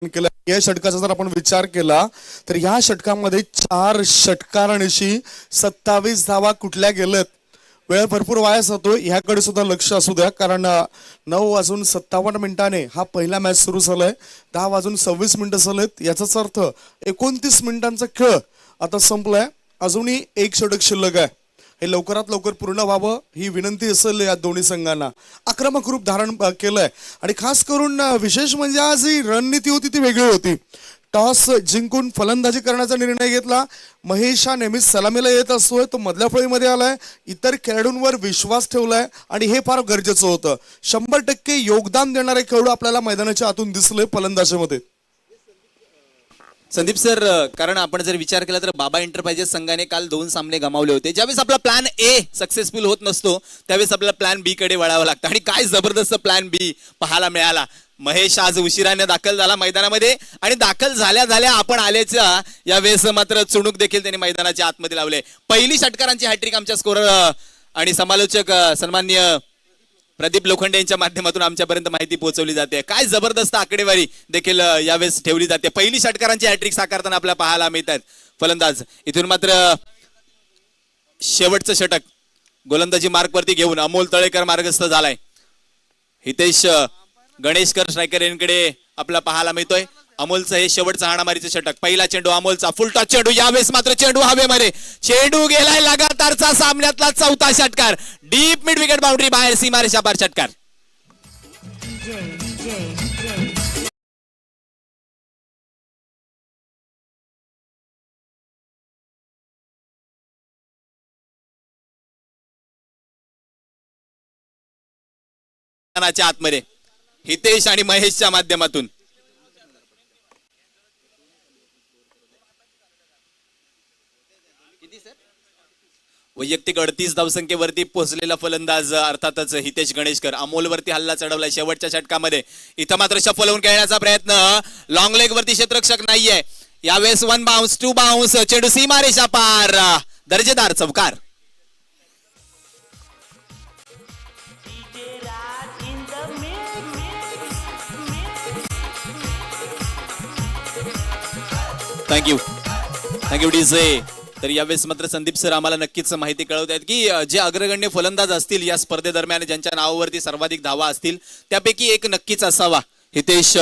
केलं. या षटकाचा जर आपण विचार केला तर या षटकामध्ये 4 षटकारांशी 27 धावा कुठल्या गेलेत. वेळ भरपूर वाया जातो, ह्याकडे सुद्धा लक्ष असू द्या, कारण 9:57 हा पहिला मॅच सुरू झालाय. 10:26 झालेत. याचाच अर्थ 29 मिनिटांचा खेळ आता संपलाय. अजूनही एक षटक शिल्लक आहे. हे लवकरात लवकर पूर्ण व्हावं ही विनंती असेल या दोन्ही संघांना. आक्रमक रूप धारण केलंय आणि खास करून विशेष म्हणजे आज ही रणनीती होती ती वेगळी होती. टॉस जिंकून फलंदाजी करण्याचा निर्णय घेतला. महेश हा नेहमीच सलामीला येत असतोय, तो मधल्या फळीमध्ये आलाय, इतर खेळाडूंवर विश्वास ठेवलाय आणि हे फार गरजेचं होतं. 100% योगदान देणारे खेळाडू आपल्याला मैदानाच्या आतून दिसले फलंदाजीमध्ये. संदीप सर, कारण आपण जर विचार केला तर बाबा एंटरप्राइजेस संघाने काल 2 सामने गमावले होते. ज्यावेळेस आपला प्लॅन ए सक्सेसफुल होत नसतो त्यावेळेस आपल्याला प्लॅन बी कडे वळावं लागतं आणि काय जबरदस्त प्लॅन बी पाहायला मिळाला. महेश आज उशिराने दाखल झाला मैदानामध्ये आणि दाखल झाल्या झाल्या आपण आल्याच्या यावेळेस मात्र चुणूक देखील त्यांनी मैदानाच्या आतमध्ये लावले. पहिली षटकारांची हॅट्रिक आमच्या स्कोरर आणि समालोचक सन्माननीय प्रदीप लोखंडे यांच्या माध्यमातून आमच्यापर्यंत माहिती पोहोचवली जाते. काय जबरदस्त आकडेवारी देखील यावेळेस ठेवली जाते. पहिली षटकारांची हॅट्रिक साकारताना आपल्याला पाहायला मिळतात फलंदाज. इथून मात्र शेवटचं षटक गोलंदाजी मार्कवरती घेऊन अमोल तळेकर मार्गस्थ झालाय. हितेश गणेशकर स्ट्रायकर यांकडे आपला पाहायला मिळतोय. अमोलचं हे शेवटचं हाणामारीचं षटक. पहिला चेंडू अमोलचा, फुल टॉस चेंडू. यावेळेस मात्र चेंडू हवेमध्ये. चेंडू गेलाय लगातारचा सामन्यातला 4था षटकार. डीप मिड विकेट बाउंड्री बाहेर, सीमारेषा पार षटकार. आतमध्ये हितेश आणि महेशच्या माध्यमातून वैयक्तिक 38 धावसंख्येवरती पोहोचलेला फलंदाज अर्थातच हितेश गणेशकर. अमोलवरती हल्ला चढवलाय शेवटच्या षटकामध्ये. इथं मात्र शफल होऊन खेळण्याचा प्रयत्न. लॉंग लेग वरती क्षेत्ररक्षक नाहीये यावेळेस. 1 बाउन्स 2 बाउन्स, चेंडू सीमारेषा पार. दर्जेदार चौकार. Thank you DJ. तर यावेळेस मात्र संदीप सर आम्हाला नक्कीच माहिती कळवत आहेत की जे अग्रगण्य फलंदाज असतील या स्पर्धेदरम्यान ज्यांच्या नावावरती सर्वाधिक धावा असतील त्यापैकी एक नक्कीच असावा हितेश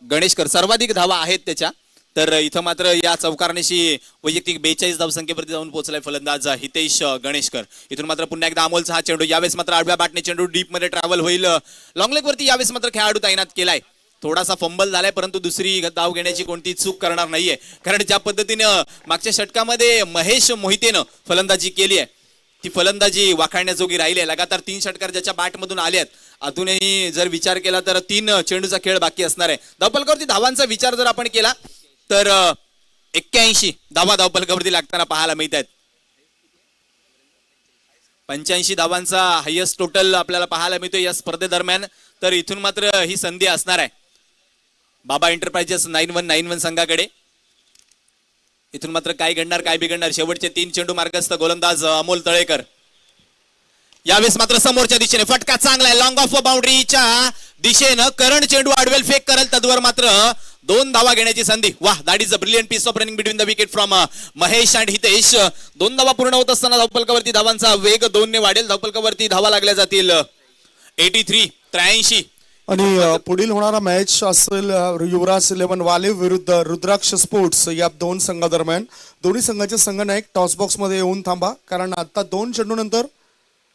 गणेशकर. सर्वाधिक धावा आहेत त्याच्या. तर इथं मात्र या चौकारण्याशी वैयक्तिक 42 धावसंख्येवरती जाऊन पोहोचलाय फलंदाज हितेश गणेशकर. इथून मात्र पुन्हा एकदा अमोलचा हा चेंडू. यावेळेस मात्र आडव्या बाटने चेंडू डीप मध्ये ट्रॅव्हल होईल. लॉंग लेग वरती यावेळेस मात्र खेळाडू तैनात केलाय. थोडासा फंबल झालाय परंतु दुसरी धाव घेण्याची कोणती चूक करणार नाहीये. कारण ज्या पद्धतीनं मागच्या षटकामध्ये महेश मोहितेनं फलंदाजी केली आहे ती फलंदाजी वाखाणण्याजोगी राहिली आहे. लगातार 3 षटकार ज्याच्या बॅटमधून आले आहेत. अजूनही जर विचार केला तर 3 चेंडूचा खेळ बाकी असणार आहे. धावफलकावरती धावांचा विचार जर आपण केला तर 81 धावा धावफलकावरती लागताना पाहायला मिळत आहेत. 85 धावांचा हायएस्ट टोटल आपल्याला पाहायला मिळतोय या स्पर्धेदरम्यान. तर इथून मात्र ही संधी असणार आहे बाबा एंटरप्राइजेस 9191 संघाकडे. इथून मात्र काय घडणार काय बिघडणार शेवटचे 3 चेंडू मार्गस्थ गोलंदाज अमोल तळेकर. यावेळेस मात्र समोरच्या दिशेने फटका चांगला आहे लॉंग ऑफ बाउंड्रीच्या दिशेनं करण चेंडू आडवेल फेक करेल तद्वर मात्र 2 धावा घेण्याची संधी. वाह that is a brilliant piece of running between the wicket from Mahesh and Hitesh. 2 धावा पूर्ण होत असताना धावफलकावरती धावांचा वेग 2 ने वाढेल. धावफलकावरती धावा लागल्या जातील 83. आणि पुढील होणारा मॅच असेल युवराज 11 वाले विरुद्ध रुद्राक्ष स्पोर्ट्स या 2 संघादरम्यान. दोन्ही संघाचे संघनायक टॉस बॉक्स मध्ये येऊन थांबा कारण आता 2 चेंडू नंतर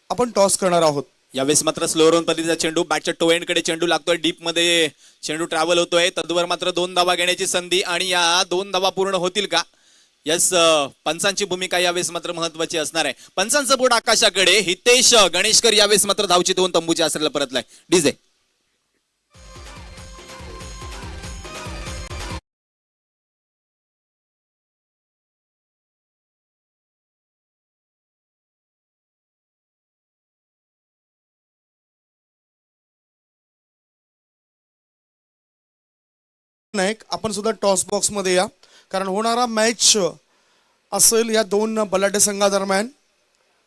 आपण टॉस करणार आहोत. यावेळेस मात्र स्लोअर पद्धतीचा चेंडू बॅटच्या टो एंड कडे चेंडू लागतोय. डीप मध्ये चेंडू ट्रॅव्हल होतोय तद्वर मात्र 2 धावा घेण्याची संधी आणि या 2 धावा पूर्ण होतील का. यस पंचांची भूमिका यावेळेस मात्र महत्वाची असणार आहे. पंचांचं बोट आकाशाकडे. हितेश गणेशकर यावेळेस मात्र धावची 2 तंबूच्या आसऱ्याला परतलाय. डीजे नायक आपण सुद्धा टॉस बॉक्स मध्ये या कारण होणारा मॅच असेल या 2 बलाढ्य संघादरम्यान.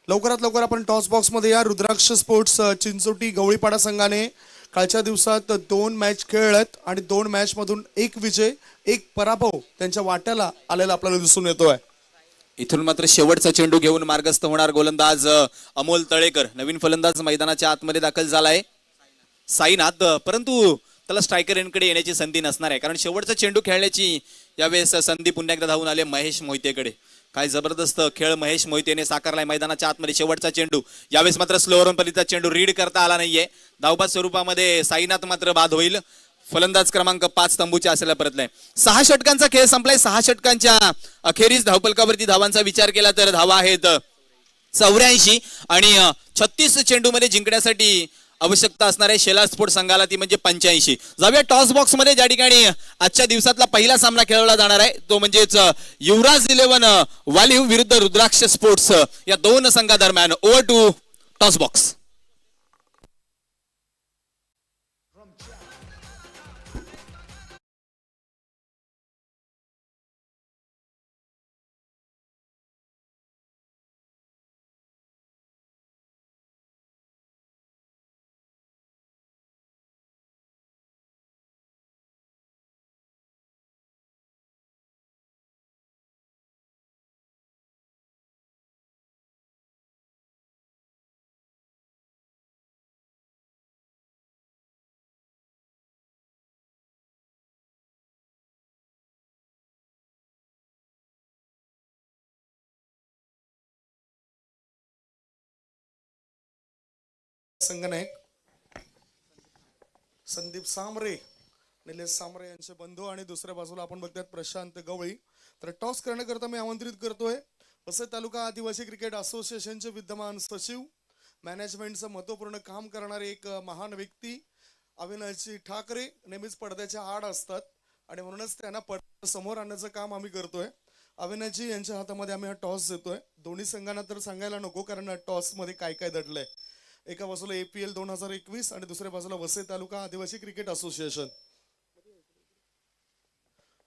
लवकरात लवकर आपण टॉस बॉक्स मध्ये या. रुद्राक्ष स्पोर्ट्स चिंचोटी गवळीपाडा संघाने कालच्या दिवसात 2 मॅच खेळल्यात आणि 2 मॅच मधून 1 विजय 1 पराभव त्यांच्या वाट्याला आलेला आपल्याला दिसून येतोय. इथून मात्र शेवटचा चेंडू घेऊन मार्गस्थ होणार गोलंदाज अमोल तळेकर. नवीन फलंदाज मैदानाच्या आतमध्ये दाखल झालाय साईनाथ. परंतु त्याला स्ट्रायकर एंडकडे येण्याची संधी नसणार आहे कारण शेवटचा चेंडू खेळण्याची यावेळेस संधी पुन्हा एकदा धावून आले महेश मोहितेकडे. काय जबरदस्त खेळ महेश मोहितेने साकारलाय मैदानाच्या आतमध्ये. शेवटचा चेंडू यावेळेस मात्र स्लोअर पद्धतीचा चेंडू रीड करता आला नाहीये. धावबाद स्वरूपामध्ये साईनाथ मात्र बाद होईल. फलंदाज क्रमांक 5 तंबूच्या आसऱ्याला परतलाय. 6 षटकांचा खेळ संपलाय. 6 षटकांच्या अखेरीस धावफलकावरती धावांचा विचार केला तर धावा आहेत 84 आणि 36 चेंडू मध्ये जिंकण्यासाठी आवश्यकता असणार आहे शेलार स्पोर्ट्स संघाला ती म्हणजे 85. जाऊया टॉस बॉक्स मध्ये ज्या ठिकाणी आजच्या दिवसातला पहिला सामना खेळवला जाणार आहे तो म्हणजेच युवराज 11 वालिव विरुद्ध रुद्राक्ष स्पोर्ट्स या 2 संघादरम्यान. Over to toss box. संघनायक संदीप सामरे निलेश सामरे यांचे बंधू आणि दुसऱ्या बाजूला आपण बघतात प्रशांत गवळी. तर टॉस करण्याकरता मी आमंत्रित करतोय वसई तालुका आदिवासी क्रिकेट असोसिएशनचे विद्यमान सचिव मॅनेजमेंटचं महत्वपूर्ण काम करणारे एक महान व्यक्ती अविनाशजी ठाकरे. नेहमीच पडद्याच्या आड असतात आणि म्हणूनच त्यांना पडद्या समोर आणण्याचं काम आम्ही करतोय. अविनाशजी यांच्या हातामध्ये आम्ही हा टॉस देतोय. दोन्ही संघांना तर सांगायला नको कारण टॉस मध्ये काय काय दडलंय. एका बाजूला APL 2021 आणि दुसऱ्या बाजूला वसई तालुका आदिवासी क्रिकेट असोसिएशन.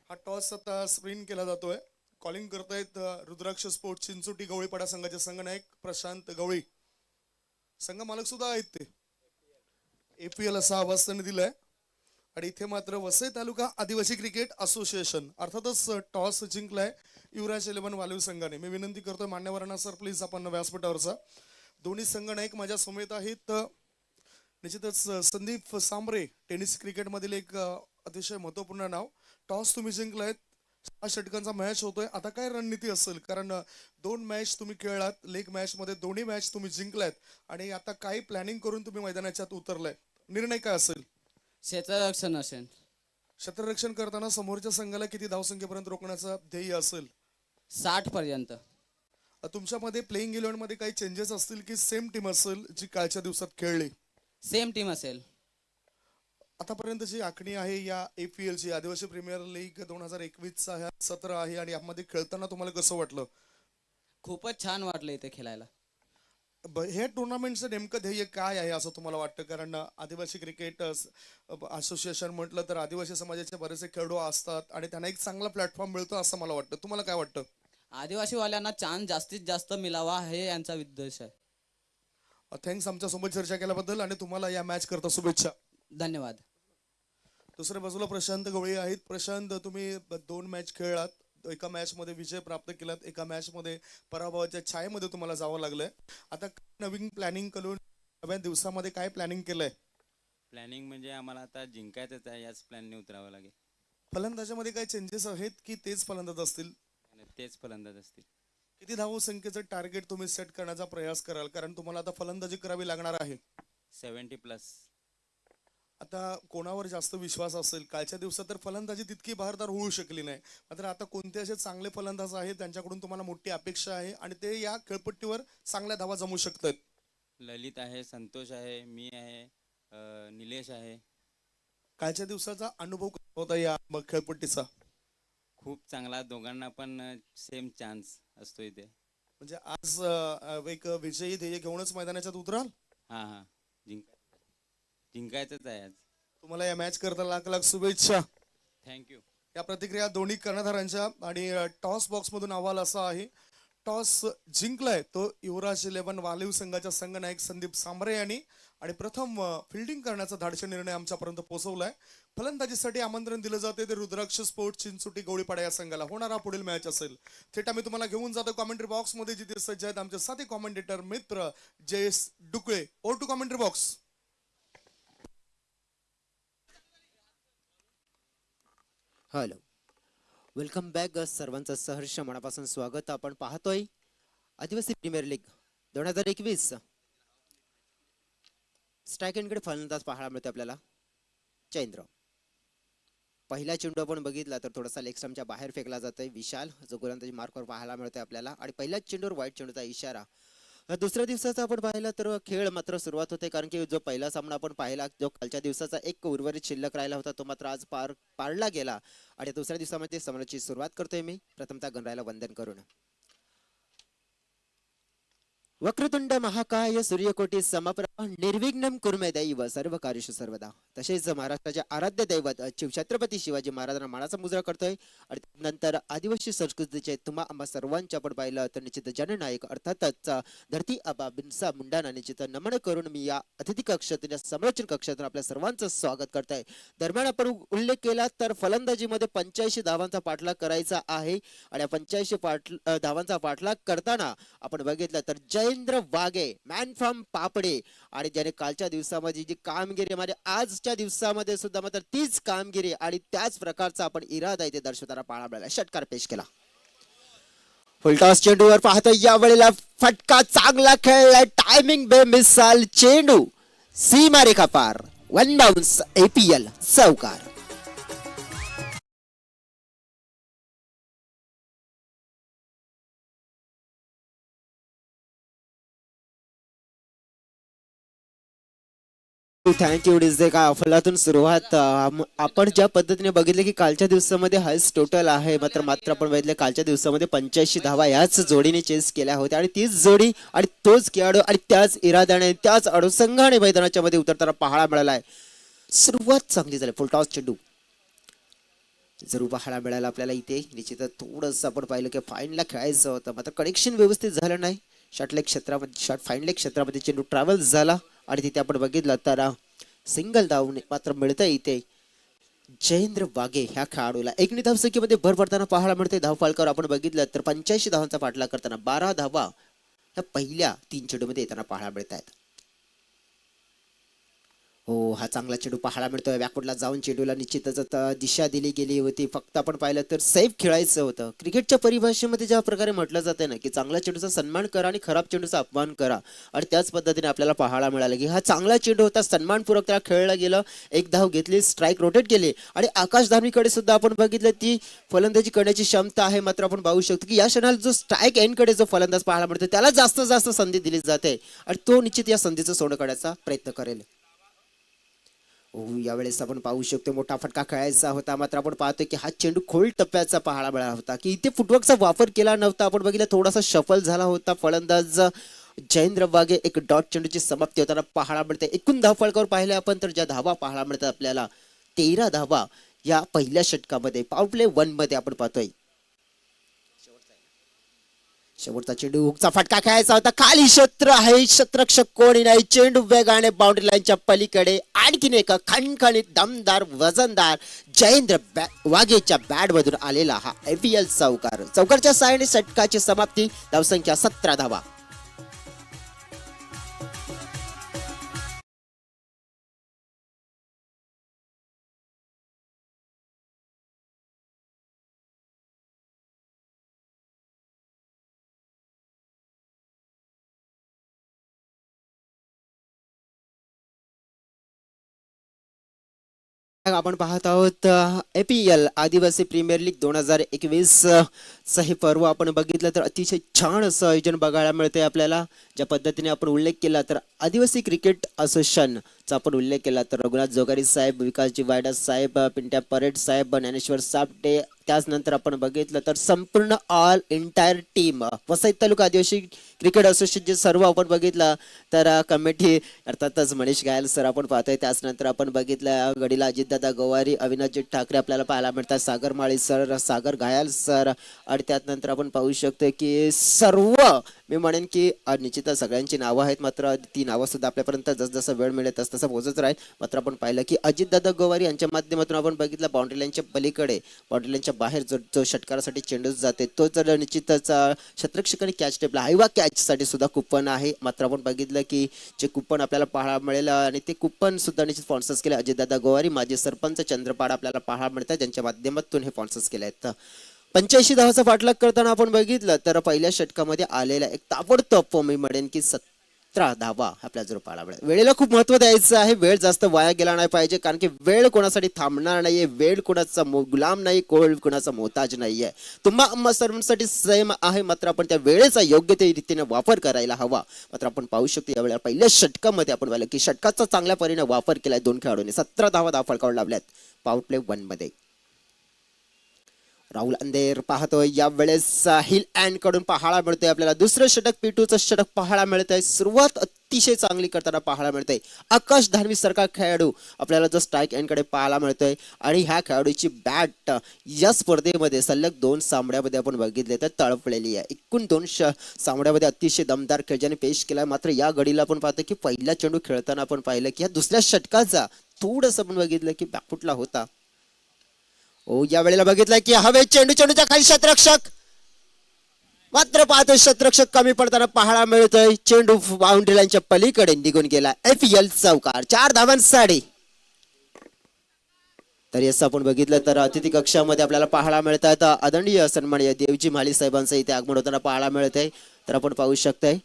हा टॉस आता स्क्रीन केला जातोय. कॉलिंग करतायत रुद्राक्ष स्पोर्ट्स चिंचोटी गवळीपाडा संघाचे संघनायक प्रशांत गवळी. संघ मालक सुद्धा आहेत ते. APL असा आवाज त्यांनी दिलाय आणि इथे मात्र वसई तालुका आदिवासी क्रिकेट असोसिएशन अर्थातच टॉस जिंकलाय युवराज 11 वालिव संघाने. मी विनंती करतोय मान्यवरांना सर प्लीज आपण व्यासपीठावरचा. दोन्ही संघनायक माझ्या समेत आहेत. निश्चितच संदीप सामरे टेनिस क्रिकेट मधील एक अतिशय महत्वपूर्ण नाव. टॉस तुम्ही जिंकलायत. 6 षटकांचा मॅच होतोय. आता काय रणनीती असेल कारण 2 मॅच तुम्ही खेळलात. लेग मॅच मध्ये दोन्ही मॅच तुम्ही जिंकलात आणि आता काय प्लॅनिंग करून तुम्ही मैदानाच्या आत उतरलाय. निर्णय काय असेल. क्षेत्ररक्षण असेल. क्षेत्ररक्षण करताना समोरच्या संघाला किती धावसंख्येपर्यंत रोखण्याचा ध्येय असेल. 60 पर्यंत. तुमच्यामध्ये प्लेइंग 11 मध्ये काही चेंजेस असतील की सेम टीम असेल जी कालच्या दिवसात खेळली. सेम टीम असेल. आतापर्यंत जी आखणी आहे या APL ची आदिवासी प्रीमियर लीग 2021चा हा सत्र आहे आणि यामध्ये खेळताना तुम्हाला कसं वाटलं. खूपच छान वाटलं इथे खेळायला. हे टुर्नामेंटचं नेमकं ध्येय काय आहे असं तुम्हाला वाटतं? कारण आदिवासी क्रिकेट असोसिएशन म्हटलं तर आदिवासी समाजाचे बरेचसे खेळाडू असतात आणि त्यांना एक चांगला प्लॅटफॉर्म मिळतो असं मला वाटतं. तुम्हाला काय वाटतं? आदिवासीवाल्यांना चान्स जास्तीत जास्त मिळावा हे यांचा उद्देश आहे. थँक्स आमच्यासोबत चर्चा केल्याबद्दल आणि तुम्हाला या मॅच करता शुभेच्छा. धन्यवाद. दुसऱ्या बाजूला प्रशांत गवळी आहेत. प्रशांत, तुम्ही 2 मॅच खेळलात, एका मॅच मध्ये विजय प्राप्त केलात, एका मॅच मध्ये पराभवाच्या छायेमध्ये तुम्हाला जावं लागलंय. आता नवीन प्लॅनिंग करून नव्या दिवसामध्ये काय प्लॅनिंग केलंय? प्लॅनिंग म्हणजे आम्हाला आता जिंकायचंच आहे, याच प्लॅनने उतरावं लागेल. फलंदाजामध्ये काही चेंजेस आहेत की तेच फलंदाज असतील? आणि तेच फलंदाज असतील. किती धाव संख्येचं टार्गेट तुम्ही सेट करण्याचा प्रयास कराल? कारण तुम्हाला आता फलंदाजी करावी लागणार आहे. 70+. आता कोणावर जास्त विश्वास असेल? कालच्या दिवसात तर फलंदाजी तितकी बहारदार होऊ शकली नाही, मात्र आता कोणते असे चांगले फलंदाज आहेत त्यांच्याकडून तुम्हाला मोठी अपेक्षा आहे आणि ते या खेळपट्टीवर चांगल्या धावा जमू शकतात? ललित आहे, संतोष आहे, मी आहे, निलेश आहे. कालच्या दिवसाचा अनुभव कसा होता या खेळपट्टीचा? खूप चांगला. दोघांना पण सेम चान्स असतो इथे. म्हणजे आज एक विजयी ध्येय घेऊनच मैदानाच्यात उतराल? हां, जिंकायचंच आहे आज. तुम्हाला या मॅच करता लाख लाख शुभेच्छा. थँक्यू. या प्रतिक्रिया दोन्ही कर्णधारांच्या आणि टॉस बॉक्स मधून अहवाल असा आहे. टॉस जिंकलाय तो युवराज 11 वालीव संघाच्या संघनायक संदीप सांबरे यांनी आणि प्रथम फिल्डिंग करण्याचा धाडसी निर्णय आमच्यापर्यंत पोहोचवलाय. फलंदाजीसाठी आमंत्रण दिलं जाते ते रुद्राक्ष स्पोर्ट्स चिंचोटी गवळीपाडा या संघाला. होणारा पुढील मॅच असेल थेट आम्ही तुम्हाला घेऊन जातो कॉमेंट्री बॉक्स मध्ये, जिथे सज्ज आहेत आमचे साथी कॉमेंटेटर मित्र Jayesh Dukle. Over to commentary box. Hello, welcome back. सर्वांचं सहर्ष मनापासून स्वागत. आपण पाहतोय आदिवासी प्रीमियर लीग 2021. स्ट्राईक एंडकडे फलंदाज पाहायला मिळते आपल्याला चैंद्र. पहिला चेंडू आपण बघितला तर थोडासा लेग स्टंपच्या बाहेर फेकला जातोय. विशाल जो गोलंदाजी मार्कवर पाहायला मिळतोय आपल्याला आणि पहिल्याच चेंडूवर वाईट चेंडूचा इशारा. दुसऱ्या दिवसाचा आपण पाहिला तर खेळ मात्र सुरुवात होते, कारण की जो पहिला सामना आपण पाहिला जो कालच्या दिवसाचा एक उर्वरित शिल्लक राहिला होता तो मात्र आज पाळला गेला आणि दुसऱ्या दिवसामध्ये सामन्याची सुरुवात करतोय मी प्रथमतः गणरायाला वंदन करून. वक्रतुंड महाकाय सूर्यकोटी समप्रभा निर्विघ्नं कुर्मे दैव सर्व कार्येषु सर्वदा. तसेच महाराष्ट्राचे आराध्य दैवत शिवछत्रपती शिवाजी महाराजांना मानाचा मुजरा करतोय आणि नंतर आदिवासी संस्कृतीचे तुम्हा आम्हा सर्वांच्या आपण पाहिलं तर निश्चित जननायक अर्थातच धरती आबा बिरसा मुंडांना निश्चित नमन करून मी या अतिथी कक्षातून या संरक्षण कक्षातून आपल्या सर्वांचं स्वागत करताय. दरम्यान आपण उल्लेख केला तर फलंदाजीमध्ये 85 धावांचा पाठलाग करायचा आहे आणि 85 धावांचा पाठलाग करताना आपण बघितलं तर जयेंद्र वाघे मॅन फ्रॉम पापडे आणि ज्याने कालच्या दिवसामध्ये जी कामगिरी म्हणजे आजच्या दिवसामध्ये सुद्धा मात्र तीच कामगिरी आणि त्याच प्रकारचा आपण इरादा इथे दर्शवताना पाहायला मिळाला. षटकार पेश केला. फुलटॉस चेंडूवर पाहतो यावेळेला फटका चांगला खेळलाय. टायमिंग बेमिसाल चेंडू सीमारेखा पार. 1 बाउन्स. APL चौकार. Thank you DJ. काय अफलातून सुरुवात आपण ज्या पद्धतीने बघितले की कालच्या दिवसामध्ये हायस्ट टोटल आहे, मात्र आपण बघितले कालच्या दिवसामध्ये 85 धावा याच जोडीने चेस केल्या होत्या आणि तीच जोडी आणि तोच खेळाडू आणि त्याच इराद्याने त्याच अनुषंगाने मैदानाच्या मध्ये उतरताना पाहायला मिळालाय. सुरुवात चांगली झाली. फुलटॉस चेंडू जरूर पाहायला मिळाला आपल्याला इथे. निश्चितच थोडस आपण पाहिलं की फाईनला खेळायचं होतं, मात्र कनेक्शन व्यवस्थित झालं नाही. फाईन लेग क्षेत्रामध्ये चेंडू ट्रॅव्हल झाला आणि तिथे आपण बघितलं तर सिंगल धाव मात्र मिळतंय इथे जयेंद्र वाघे ह्या खेळाडूला. एकूण धावसंख्येमध्ये भर पडताना पाहायला मिळते. धाव फलकावर आपण बघितलं तर 85 धावांचा पाठलाग करताना 12 धावा ह्या पहिल्या 3 चेंडूमध्ये येताना पाहायला मिळत आहेत. हो, हा चांगला चेंडू पाहायला मिळतोय. बॅकवर्डला जाऊन चेंडूला निश्चितच दिशा दिली गेली होती. फक्त आपण पाहिलं तर सेफ खेळायचं होतं. क्रिकेटच्या परिभाषेमध्ये ज्या प्रकारे म्हटलं जाते ना की चांगल्या चेंडूचा सन्मान करा आणि खराब चेंडूचा अपमान करा, आणि त्याच पद्धतीने आपल्याला पाहायला मिळालं की हा चांगला चेंडू होता. सन्मानपूर्वक त्याला खेळलं गेलं. एक धाव घेतली, स्ट्राईक रोटेट केली आणि आकाश धावणीकडे सुद्धा आपण बघितलं ती फलंदाजी करण्याची क्षमता आहे. मात्र आपण पाहू शकतो की या क्षणाला जो स्ट्राईक एंडकडे जो फलंदाज पाहायला मिळतो त्याला जास्त जास्त संधी दिली जाते आणि तो निश्चित या संधीचं सोनं काढण्याचा प्रयत्न करेल. यावेळेस आपण पाहू शकतो मोठा फटका खेळायचा होता, मात्र आपण पाहतोय की हा चेंडू खोल टप्प्याचा पाहायला मिळाला होता की इथे फुटवर्कचा वापर केला नव्हता. आपण बघितलं थोडासा शफल झाला होता फलंदाज जयेंद्र वाघे एक डॉट चेंडूची समाप्ती होताना पाहायला मिळते. एकूण धावफलकावर पाहिले आपण तर ज्या धावा पाहायला मिळतात आपल्याला 13 धावा या पहिल्या षटकामध्ये पॉवर प्ले 1 मध्ये आपण पाहतोय. शेवटचा चेंडू हुकचा फटका खेळायचा होता. खाली क्षेत्र आहे, क्षेत्ररक्षक कोणी नाही. चेंडू वेगाने बाउंड्री लाईनच्या पलीकडे आणखीन एक खणखणीत दमदार वजनदार जयेंद्र वाघेच्या बॅट मधून आलेला हा APL चौकार. चौकारच्या साहाय्याने षटकाची समाप्ती. धावसंख्या 17 धावा. आपण पाहत आहोत APL आदिवासी प्रीमियर लीग 2021 चं हे पर्व आपण बघितलं तर अतिशय छान असं आयोजन बघायला मिळते आपल्याला. ज्या पद्धतीने आपण उल्लेख केला तर आदिवासी क्रिकेट असोसिएशनचा आपण उल्लेख केला तर रघुनाथ जोगारी साहेब, विकासजी वायडा साहेब, पिंट्या परेड साहेब, ज्ञानेश्वर सापटे, त्याचनंतर आपण बघितलं तर संपूर्ण ऑल एंटायर टीम वसई तालुका आदिवासी क्रिकेट असोसिएशन जे सर्व आपण बघितलं तर कमिटी अर्थातच मनीष गायल सर आपण पाहतोय. त्याचनंतर आपण बघितलं गडीला अजितदादा गोवारी, अविनाशजी ठाकरे आपल्याला पाहायला मिळतात, सागर माळी सर, सागर गायल सर आणि त्यानंतर आपण पाहू शकतो की सर्व मी म्हणेन की निश्चितच सगळ्यांची नावं आहेत, मात्र ती नावं सुद्धा आपल्यापर्यंत जसजसं वेळ मिळेल तसं पोहोचत राहील. मात्र आपण पाहिलं की अजितदादा गोवारी यांच्या माध्यमातून आपण बघितलं बाउंड्री लाईनच्या पलीकडे बाउंड्री लाईनच्या बाहेर जो षटकारासाठी चेंडू जाते तो जर निश्चितच क्षेत्ररक्षक आणि कॅच टेपला हायवा कॅच साठी सुद्धा कुपन आहे. मात्र आपण बघितलं की जे कुपन आपल्याला पाहायला मिळेल आणि ते कुपन सुद्धा निश्चित स्पॉन्सर्स केले अजितदादा गोवारी, माजी सरपंच चंद्रपाड आपल्याला पाहायला मिळतात ज्यांच्या माध्यमातून हे स्पॉन्सर्स केले आहेत. 85 धावाचा पाठलाग करताना आपण बघितलं तर पहिल्या षटकामध्ये आलेला एक ताबडतोब मी म्हणेन की 17 धावा आपल्या जर पाहायला मिळेल. वेळेला खूप महत्व द्यायचं आहे. वेळ जास्त वाया गेला नाही पाहिजे कारण की वेळ कोणासाठी थांबणार नाहीये, वेळ कोणाचा गुलाम नाही, कोणाचा मोहताज नाहीये. तुम्हा सर्वांसाठी सेम आहे. मात्र आपण त्या वेळेचा योग्य ते रीतीने वापर करायला हवा. मात्र आपण पाहू शकतो यावेळेला पहिल्या षटकामध्ये आपण पाहिलं की षटकाचा चांगल्या परीने वापर केलाय दोन खेळाडूंनी. 17 धावा धावफलकावर लावल्यात पॉवर प्ले 1 मध्ये. राहुल अंधेर पाहतोय यावेळेस हिल अँड कडून पाहायला मिळतोय आपल्याला दुसरं षटक P2चं षटक पाहायला मिळतंय. सुरुवात अतिशय चांगली करताना पाहायला मिळतंय. आकाश धारवी सारखा खेळाडू आपल्याला जो स्ट्राईक एंड कडे पाहायला मिळतोय आणि ह्या खेळाडूची बॅट या स्पर्धेमध्ये सलग 2 सामन्यामध्ये आपण बघितले तर तळपलेली आहे. एकूण 2 सामन्यामध्ये अतिशय दमदार खेळ ज्याने पेश केलाय. मात्र या घडीला आपण पाहतो की पहिला चेंडू खेळताना आपण पाहिलं की या दुसऱ्या षटकाचा थोडंसं आपण बघितलं की बॅकफुटला होता. या वेळेला बघितलं की हवे चेंडूच्या खाली क्षेत्ररक्षक, मात्र पाहतो क्षेत्ररक्षक कमी पडताना पाहायला मिळतोय. चेंडू बाउंड्री लाईनच्या पलीकडे निघून गेला. APL चौकार 4 धावांसाठी. तर याचं आपण बघितलं तर अतिथी कक्षामध्ये आपल्याला पाहायला मिळतात आदरणीय सन्माननीय देवजी म्हाली साहेबांचं इथे आगमन होताना पाहायला मिळतंय. तर आपण पाहू शकतोय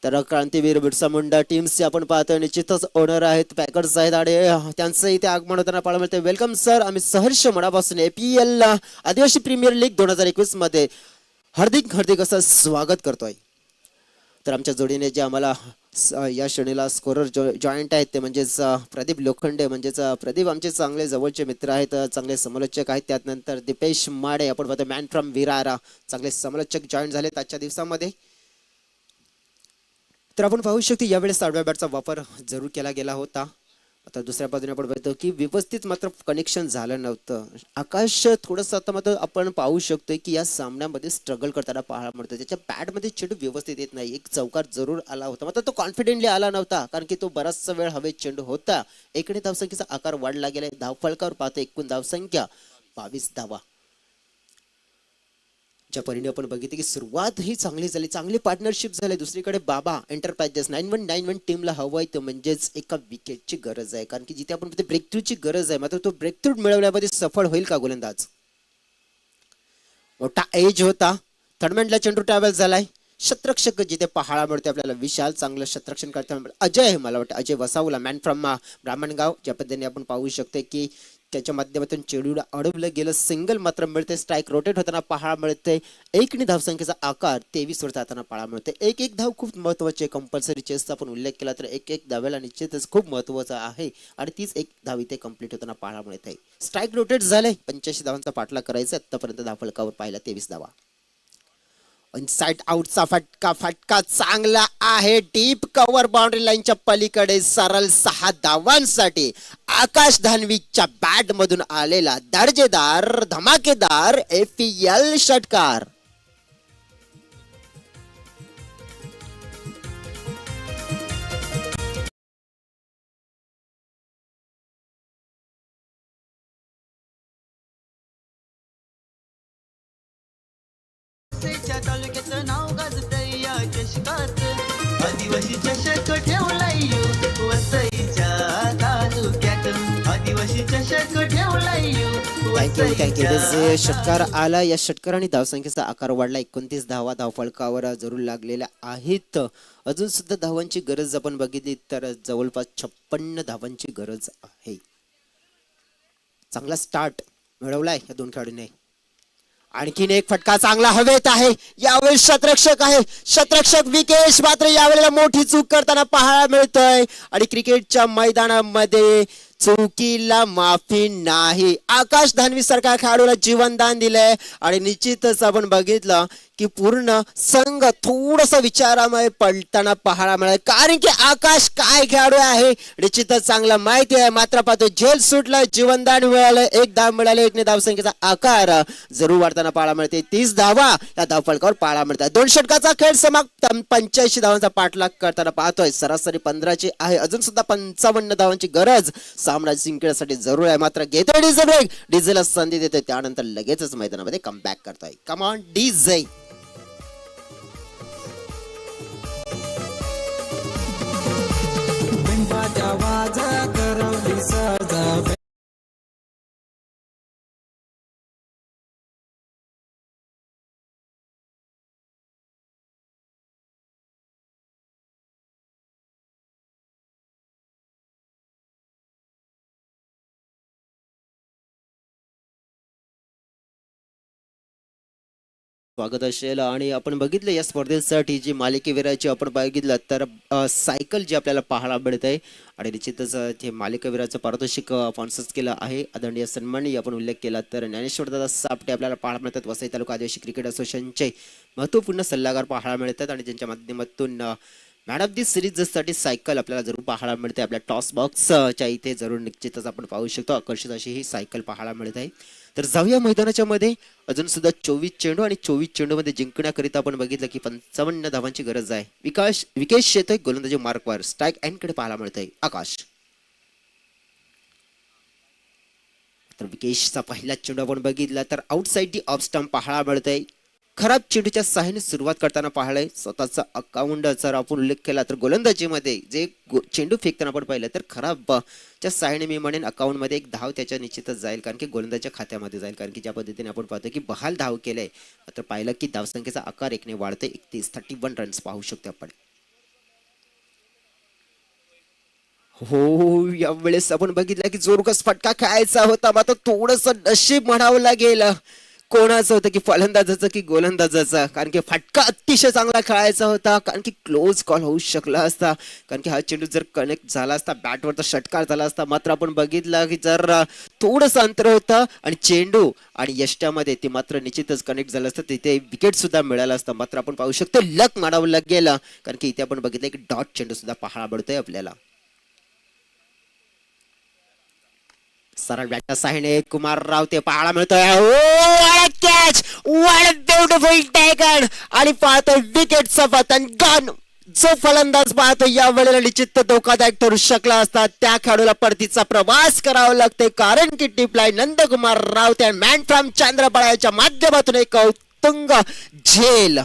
तर क्रांतीवीर बिरसा मुंडा टीम्सचे आपण पाहतोय निश्चितच ओनर आहेत, पॅकर्स आहेत आणि त्यांचं इथे आगमन होताना पाहायला मिळतंय. Welcome sir. आम्ही सहर्ष मनापासून APL आदिवासी प्रीमियर लीग 2021 मध्ये हार्दिक असं स्वागत करतोय. तर आमच्या जोडीने जे आम्हाला या श्रेणीला स्कोरर जॉईंट आहेत ते म्हणजेच प्रदीप लोखंडे, म्हणजेच प्रदीप आमचे चांगले जवळचे मित्र आहेत, चांगले समालोचक आहेत. त्यानंतर दीपेश माडे आपण पाहतो मॅन फ्रॉम विरारा, चांगले समालोचक जॉईंट झालेत आजच्या दिवसामध्ये. तर आपण पाहू शकतो यावेळेस आडव्या बॅटचा वापर जरूर केला गेला होता. आता दुसऱ्या बाजूने आपण बघतो की व्यवस्थित मात्र कनेक्शन झालं नव्हतं. आकाश थोडंसं आता मात्र आपण पाहू शकतोय की या सामन्यामध्ये स्ट्रगल करताना पाहायला मिळतं. त्याच्या बॅटमध्ये चेंडू व्यवस्थित येत नाही. एक चौकार जरूर आला होता मात्र तो कॉन्फिडेंटली आला नव्हता कारण की तो बराचसा वेळ हवेत चेंडू होता. एकने धावसंख्येचा आकार वाढला गेलाय. धावफलकावर पाहतो एकूण धावसंख्या 22 धावा. ज्या परिणामी आपण बघितले की सुरुवात ही चांगली झाली, चांगली पार्टनरशिप झाली. दुसरीकडे बाबा एंटरप्राइजेस 9191 टीमला हवंय तर म्हणजेच एका विकेटची गरज आहे कारण की जिथे आपण ब्रेक थ्रूची गरज आहे मात्र तो ब्रेक थ्रू मिळवण्यामध्ये सफळ होईल का गोलंदाज. मोठा एज होता. थर्डमॅनला चेंडू ट्रॅव्हल झालाय. क्षेत्ररक्षक जिथे पाहायला मिळते आपल्याला विशाल चांगलं क्षेत्ररक्षण करताना अजय, मला वाटतं अजय वसावला मॅन फ्रॉम ब्राह्मणगाव. ज्या पद्धतीने आपण पाहू शकतो की त्याच्या माध्यमातून चेंडूला अडवलं गेलं. सिंगल मात्र मिळते. स्ट्राईक रोटेट होताना पाहायला मिळते. एकने धावसंख्येचा आकार 23 वर जाताना पाहायला मिळते. एक धाव खूप महत्वाची आहे. कंपल्सरी चेसचा आपण उल्लेख केला तर एक धावेला निश्चितच खूप महत्वाचा आहे आणि तीच एक धाव इथे कंप्लीट होताना पाहायला मिळते. स्ट्राईक रोटेट झाले. 85 धावांचा पाठलाग करायचा. आतापर्यंत धावफलकावर पाहिला 23 धावा. इनसाइड आउटचा फटका चांगला आहे, डीप कव्हर बाउंड्री लाईनच्या पलीकडे सरळ 6 धावांसाठी आकाश धानवीच्या बॅट मधून आलेला दर्जेदार धमाकेदार FPL षटकार. तालुक्याचं नाव गाजतंय या चषकात, आदिवासी चषक ठेवलाय वसईच्या तालुक्यात, आदिवासी चषक ठेवलाय थँक्यू. वसईच्या. षटकार आला. या षटकाराने धावसंख्येचा आकार वाढला. 29 धावा धावफलकावर जरूर लागलेल्या आहेत. अजून सुद्धा धावांची गरज आपण बघितली तर जवळपास 56 धावांची गरज आहे. चांगला स्टार्ट मिळवलाय या दोन खेळाडूंनी. आणखीन एक फटका चांगला हवेत आहे. यावेळी शतरक्षक विकेश मात्र यावेळेला मोठी चूक करताना पाहायला मिळतोय आणि क्रिकेटच्या मैदानामध्ये चुकीला माफी नाही. आकाश धानवी सारख्या खेळाडूला जीवनदान दिलंय आणि निश्चितच आपण बघितलं की पूर्ण संघ थोडस विचारामध्ये पलताना पाहायला मिळालं, कारण की आकाश काय खेळाडू आहे निश्चितच चांगला माहिती आहे. मात्र पाहतो झेल सुटला, जीवनदान मिळालं, 1 धाव मिळाले, 1 धावसंख्येचा आकार जरूर वाढताना पाहायला मिळते. 30 धावा या धावफलकावर पाहायला मिळतात. 2 षटकाचा खेळ समाप्त. 85 धावांचा पाठलाग करताना पाहतोय. सरासरी 15ची आहे. अजून सुद्धा 55 धावांची गरज सामना जिंकण्यासाठी जरूर आहे. मात्र घेतोय डीजे ब्रेक, डीजेला संधी देतोय, त्यानंतर लगेचच मैदानामध्ये कमबॅक करतोय. कम ऑन डीजे. स्वागत असेल. आणि आपण बघितलं या स्पर्धेसाठी जी मालिकेवीराची आपण बघितलं तर सायकल जी आपल्याला पाहायला मिळत आहे आणि निश्चितच ते मालिकावीराचं पारितोषिक स्पॉन्सर्स केलं आहे. आदरणीय सन्मानही आपण उल्लेख केला तर ज्ञानेश्वर दादा सापटे आपल्याला पाहायला मिळतात. वसई तालुका आदिवासी क्रिकेट असोसिएशनचे महत्त्वपूर्ण सल्लागार पाहायला मिळतात आणि ज्यांच्या माध्यमातून मॅन ऑफ दी सिरीजसाठी सायकल आपल्याला जरूर पाहायला मिळते. आपल्या टॉस बॉक्सच्या इथे जरूर निश्चितच आपण पाहू शकतो. आकर्षित अशी ही सायकल पाहायला मिळत आहे. तर जाऊया मैदानाच्या मध्ये. अजून सुद्धा 24 चेंडू आणि 24 चेंडू मध्ये जिंकण्याकरिता आपण बघितलं की 55 धावांची गरज आहे. विकेश येतोय गोलंदाजी मार्कवर. स्ट्राईक एंड कडे पाहायला मिळतंय आकाश. तर विकेशचा पहिला चेंडू आपण बघितला तर आउटसाइड दी ऑफ स्टंप पाहायला मिळतंय. खराब चेंडूच्या सहाय्याने सुरुवात करताना पाहायलाय. स्वतःचा अकाउंट जर आपण उल्लेख केला तर गोलंदाजीमध्ये जे चेंडू फेकताना आपण पाहिलं तर खराब च्या सहाय्याने मी म्हणेन अकाउंट मध्ये 1 धाव त्याच्या निश्चितच जाईल, कारण की गोलंदाजच्या खात्यामध्ये जाईल. कारण की ज्या पद्धतीने आपण पाहतो की बहाल धाव केलंय, तर पाहिलं की धावसंख्येचा आकार 1 ने वाढतोय. 31 रन्स पाहू शकतो आपण. हो, यावेळेस आपण बघितलं की जोरकस फटका खेळायचा होता, मात्र थोडस नशीब म्हणावं लागेल. कोणाचं होतं की फलंदाजाचं की गोलंदाजाचं, कारण की फटका अतिशय चांगला खेळायचा होता, कारण की क्लोज कॉल होऊ शकला असता. कारण की हा चेंडू जर कनेक्ट झाला असता, बॅटवरचा षटकार झाला असता. मात्र आपण बघितलं की जर थोडंसं अंतर होतं आणि चेंडू आणि यष्ट्यामध्ये ते मात्र निश्चितच कनेक्ट झालं असतं, तिथे विकेट सुद्धा मिळाला असतं. मात्र आपण पाहू शकतो लक मानावं लागेल, कारण की इथे आपण बघितलं की डॉट चेंडू सुद्धा पाहायला मिळतोय आपल्याला. सरळ बॅटच्या साहाय्याने कुमार राव ते पाहायला मिळतोय. कॅच, व्हाट ब्युटिफुल टेकन, आणि पाहतोय विकेटचं पतन. गन जो फलंदाज पाहतो या वेळेला निश्चित धोकादायक ठरू शकला असता. त्या खेळाडूला परतीचा प्रवास करावा लागते, कारण की टिपलाय नंदकुमार राव त्या मॅन फ्रॉम चंद्रपाळ्याच्या माध्यमातून एक उत्तुंग झेल.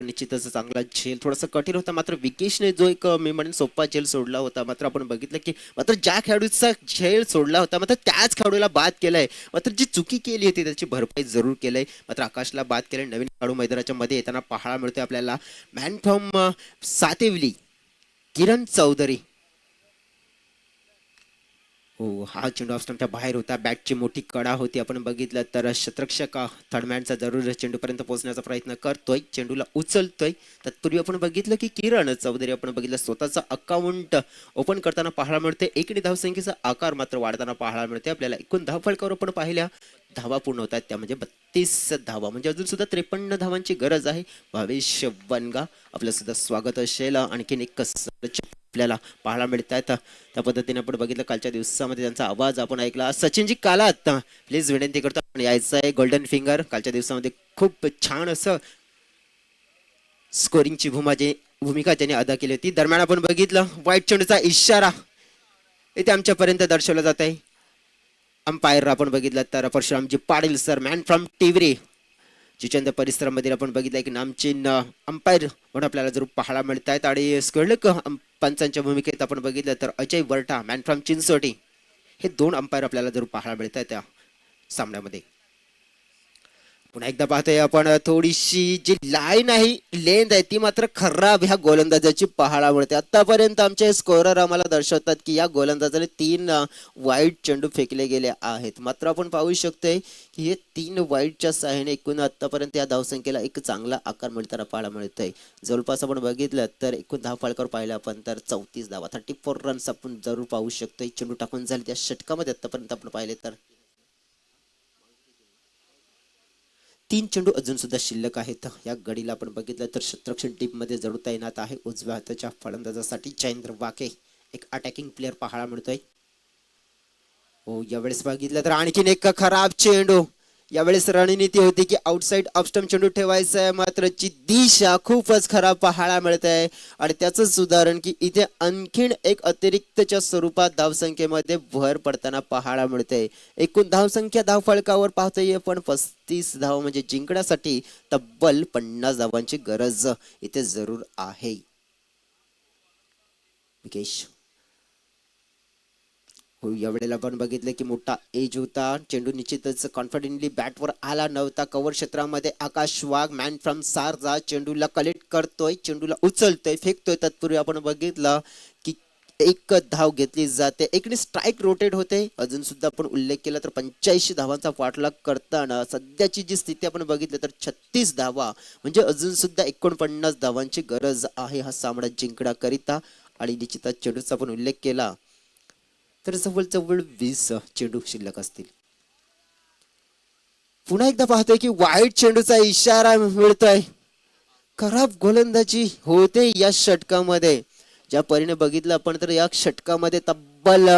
निश्चितच चांगला झेल थोडासा कठीण होता, मात्र विकेशने जो एक मी म्हणेन सोपा झेल सोडला होता, मात्र आपण बघितलं की मात्र ज्या खेळाडूचा झेल सोडला होता मात्र त्याच खेळाडूला बाद केलाय, मात्र जी चुकी केली होती त्याची भरपाई जरूर केलंय. मात्र आकाशला बाद केलंय. नवीन खेळाडू मैदानाच्या मध्ये येताना पाहायला मिळतोय आपल्याला मॅन फ्रॉम सातेवली किरण चौधरी. हो, हा चेंडू ऑफस्टंपच्या बाहेर होता. बॅटची मोठी कडा होती. आपण बघितलं तर शतरक्षक थर्डमॅनचा जरूर चेंडूपर्यंत पोहोचण्याचा प्रयत्न करतोय, चेंडूला उचलतोय. तत्पूर्वी आपण बघितलं की किरण चौधरी आपण बघितलं स्वतःचा अकाउंट ओपन करताना पाहायला मिळते. एकरी धावसंख्येचा आकार मात्र वाढताना पाहायला मिळते आपल्याला. एकूण धाव फलकावर आपण पाहिल्या धावा पूर्ण होतात त्या म्हणजे 32 धावा, म्हणजे अजून सुद्धा 53 धावांची गरज आहे. भावेश वनगा आपलं सुद्धा स्वागत असेल. आणखीन एक आपल्याला पाहायला मिळतात. त्या पद्धतीने आपण बघितलं कालच्या दिवसामध्ये त्यांचा आवाज आपण ऐकला. सचिनजी कालात प्लीज विनंती करतो आपण यायचं आहे. गोल्डन फिंगर कालच्या दिवसामध्ये खूप छान असं स्कोरिंगची भूमिका ज्याने अदा केली होती. दरम्यान आपण बघितलं वाईट चेंडूचा इशारा इथे आमच्यापर्यंत दर्शवला जात आहे. अंपायर आपण बघितलं तर Parshuramji Patil sir, man from टिवरी जिचंद परिसरामध्ये आपण बघितलं की नामचीन अंपायर म्हणून आपल्याला जरूर पाहायला मिळत आहेत. आणि स्कळक पंचांच्या भूमिकेत आपण बघितलं तर अजय वरठा, मॅन फ्रॉम चिंचोटी, हे 2 अंपायर आपल्याला जरूर पाहायला मिळत आहेत त्या सामन्यामध्ये. पुन्हा एकदा पाहतोय आपण थोडीशी जी लाईन आहे, लेंथ आहे, ती मात्र खराब ह्या गोलंदाजाची पाहायला मिळते. आतापर्यंत आमचे स्कोरर आम्हाला दर्शवतात की या गोलंदाजाने 3 वाईट चेंडू फेकले गेले आहेत. मात्र आपण पाहू शकतोय की हे 3 वाईटच्या सहाय्याने एकूण आतापर्यंत या धावसंख्येला एक चांगला आकार मिळताना पाहायला मिळतोय. जवळपास आपण बघितलं तर एकूण धाव फलकावर पाहिलं आपण तर 34 धावा, 34 रन्स आपण जरूर पाहू शकतोय. चेंडू टाकून झाले त्या षटकामध्ये आतापर्यंत आपण पाहिले तर 3 चेंडू अजून सुद्धा शिल्लक आहेत. या गडीला आपण बघितलं तर शतरक्षण टीम मध्ये जरूर तैनात आहे. उजव्या हाताच्या फलंदाजासाठी जयेंद्र वाके, एक अटॅकिंग प्लेअर पाहायला मिळतोय. हो, यावेळेस बघितलं तर आणखीन एक खराब चेंडू. यावेळेस रणनीती होती की आउटसाइड ऑफस्टंप चेंडू ठेवायचा आहे, मात्र ची दिशा खूपच खराब पाहायला मिळत आहे. आणि त्याच उदाहरण की इथे आणखीन एक अतिरिक्तच्या स्वरूपात धावसंख्येमध्ये भर पडताना पाहायला मिळते. एकूण धावसंख्या धाव फलकावर पाहतोय पण 35 धाव, म्हणजे जिंकण्यासाठी तब्बल 50 धावांची गरज इथे जरूर आहे. विकेश हो, यावेळेला आपण बघितलं की मोठा एज होता. चेंडू निश्चितच कॉन्फिडेंटली बॅटवर आला नव्हता. कव्हर क्षेत्रामध्ये आकाश वाघ, मॅन फ्रॉम सारजा, चेंडूला कलेक्ट करतोय, चेंडूला उचलतोय, फेकतोय. तत्पूर्वी आपण बघितलं की 1 धाव घेतली जाते. एकने स्ट्राईक रोटेट होते. अजून सुद्धा आपण उल्लेख केला तर 85 धावांचा पाठलाग करताना सध्याची जी स्थिती आपण बघितली तर 36 धावा, म्हणजे अजून सुद्धा 49 धावांची गरज आहे हा सामना जिंकण्याकरिता. आणि निश्चितच चेंडूचा आपण उल्लेख केला तर जवळ 20 चेंडू शिल्लक असतील. पुन्हा एकदा पाहतोय की वाईट चेंडूचा इशारा मिळतोय. खराब गोलंदाजी होते या षटकामध्ये. ज्या परीने बघितलं आपण तर या षटकामध्ये तब्बल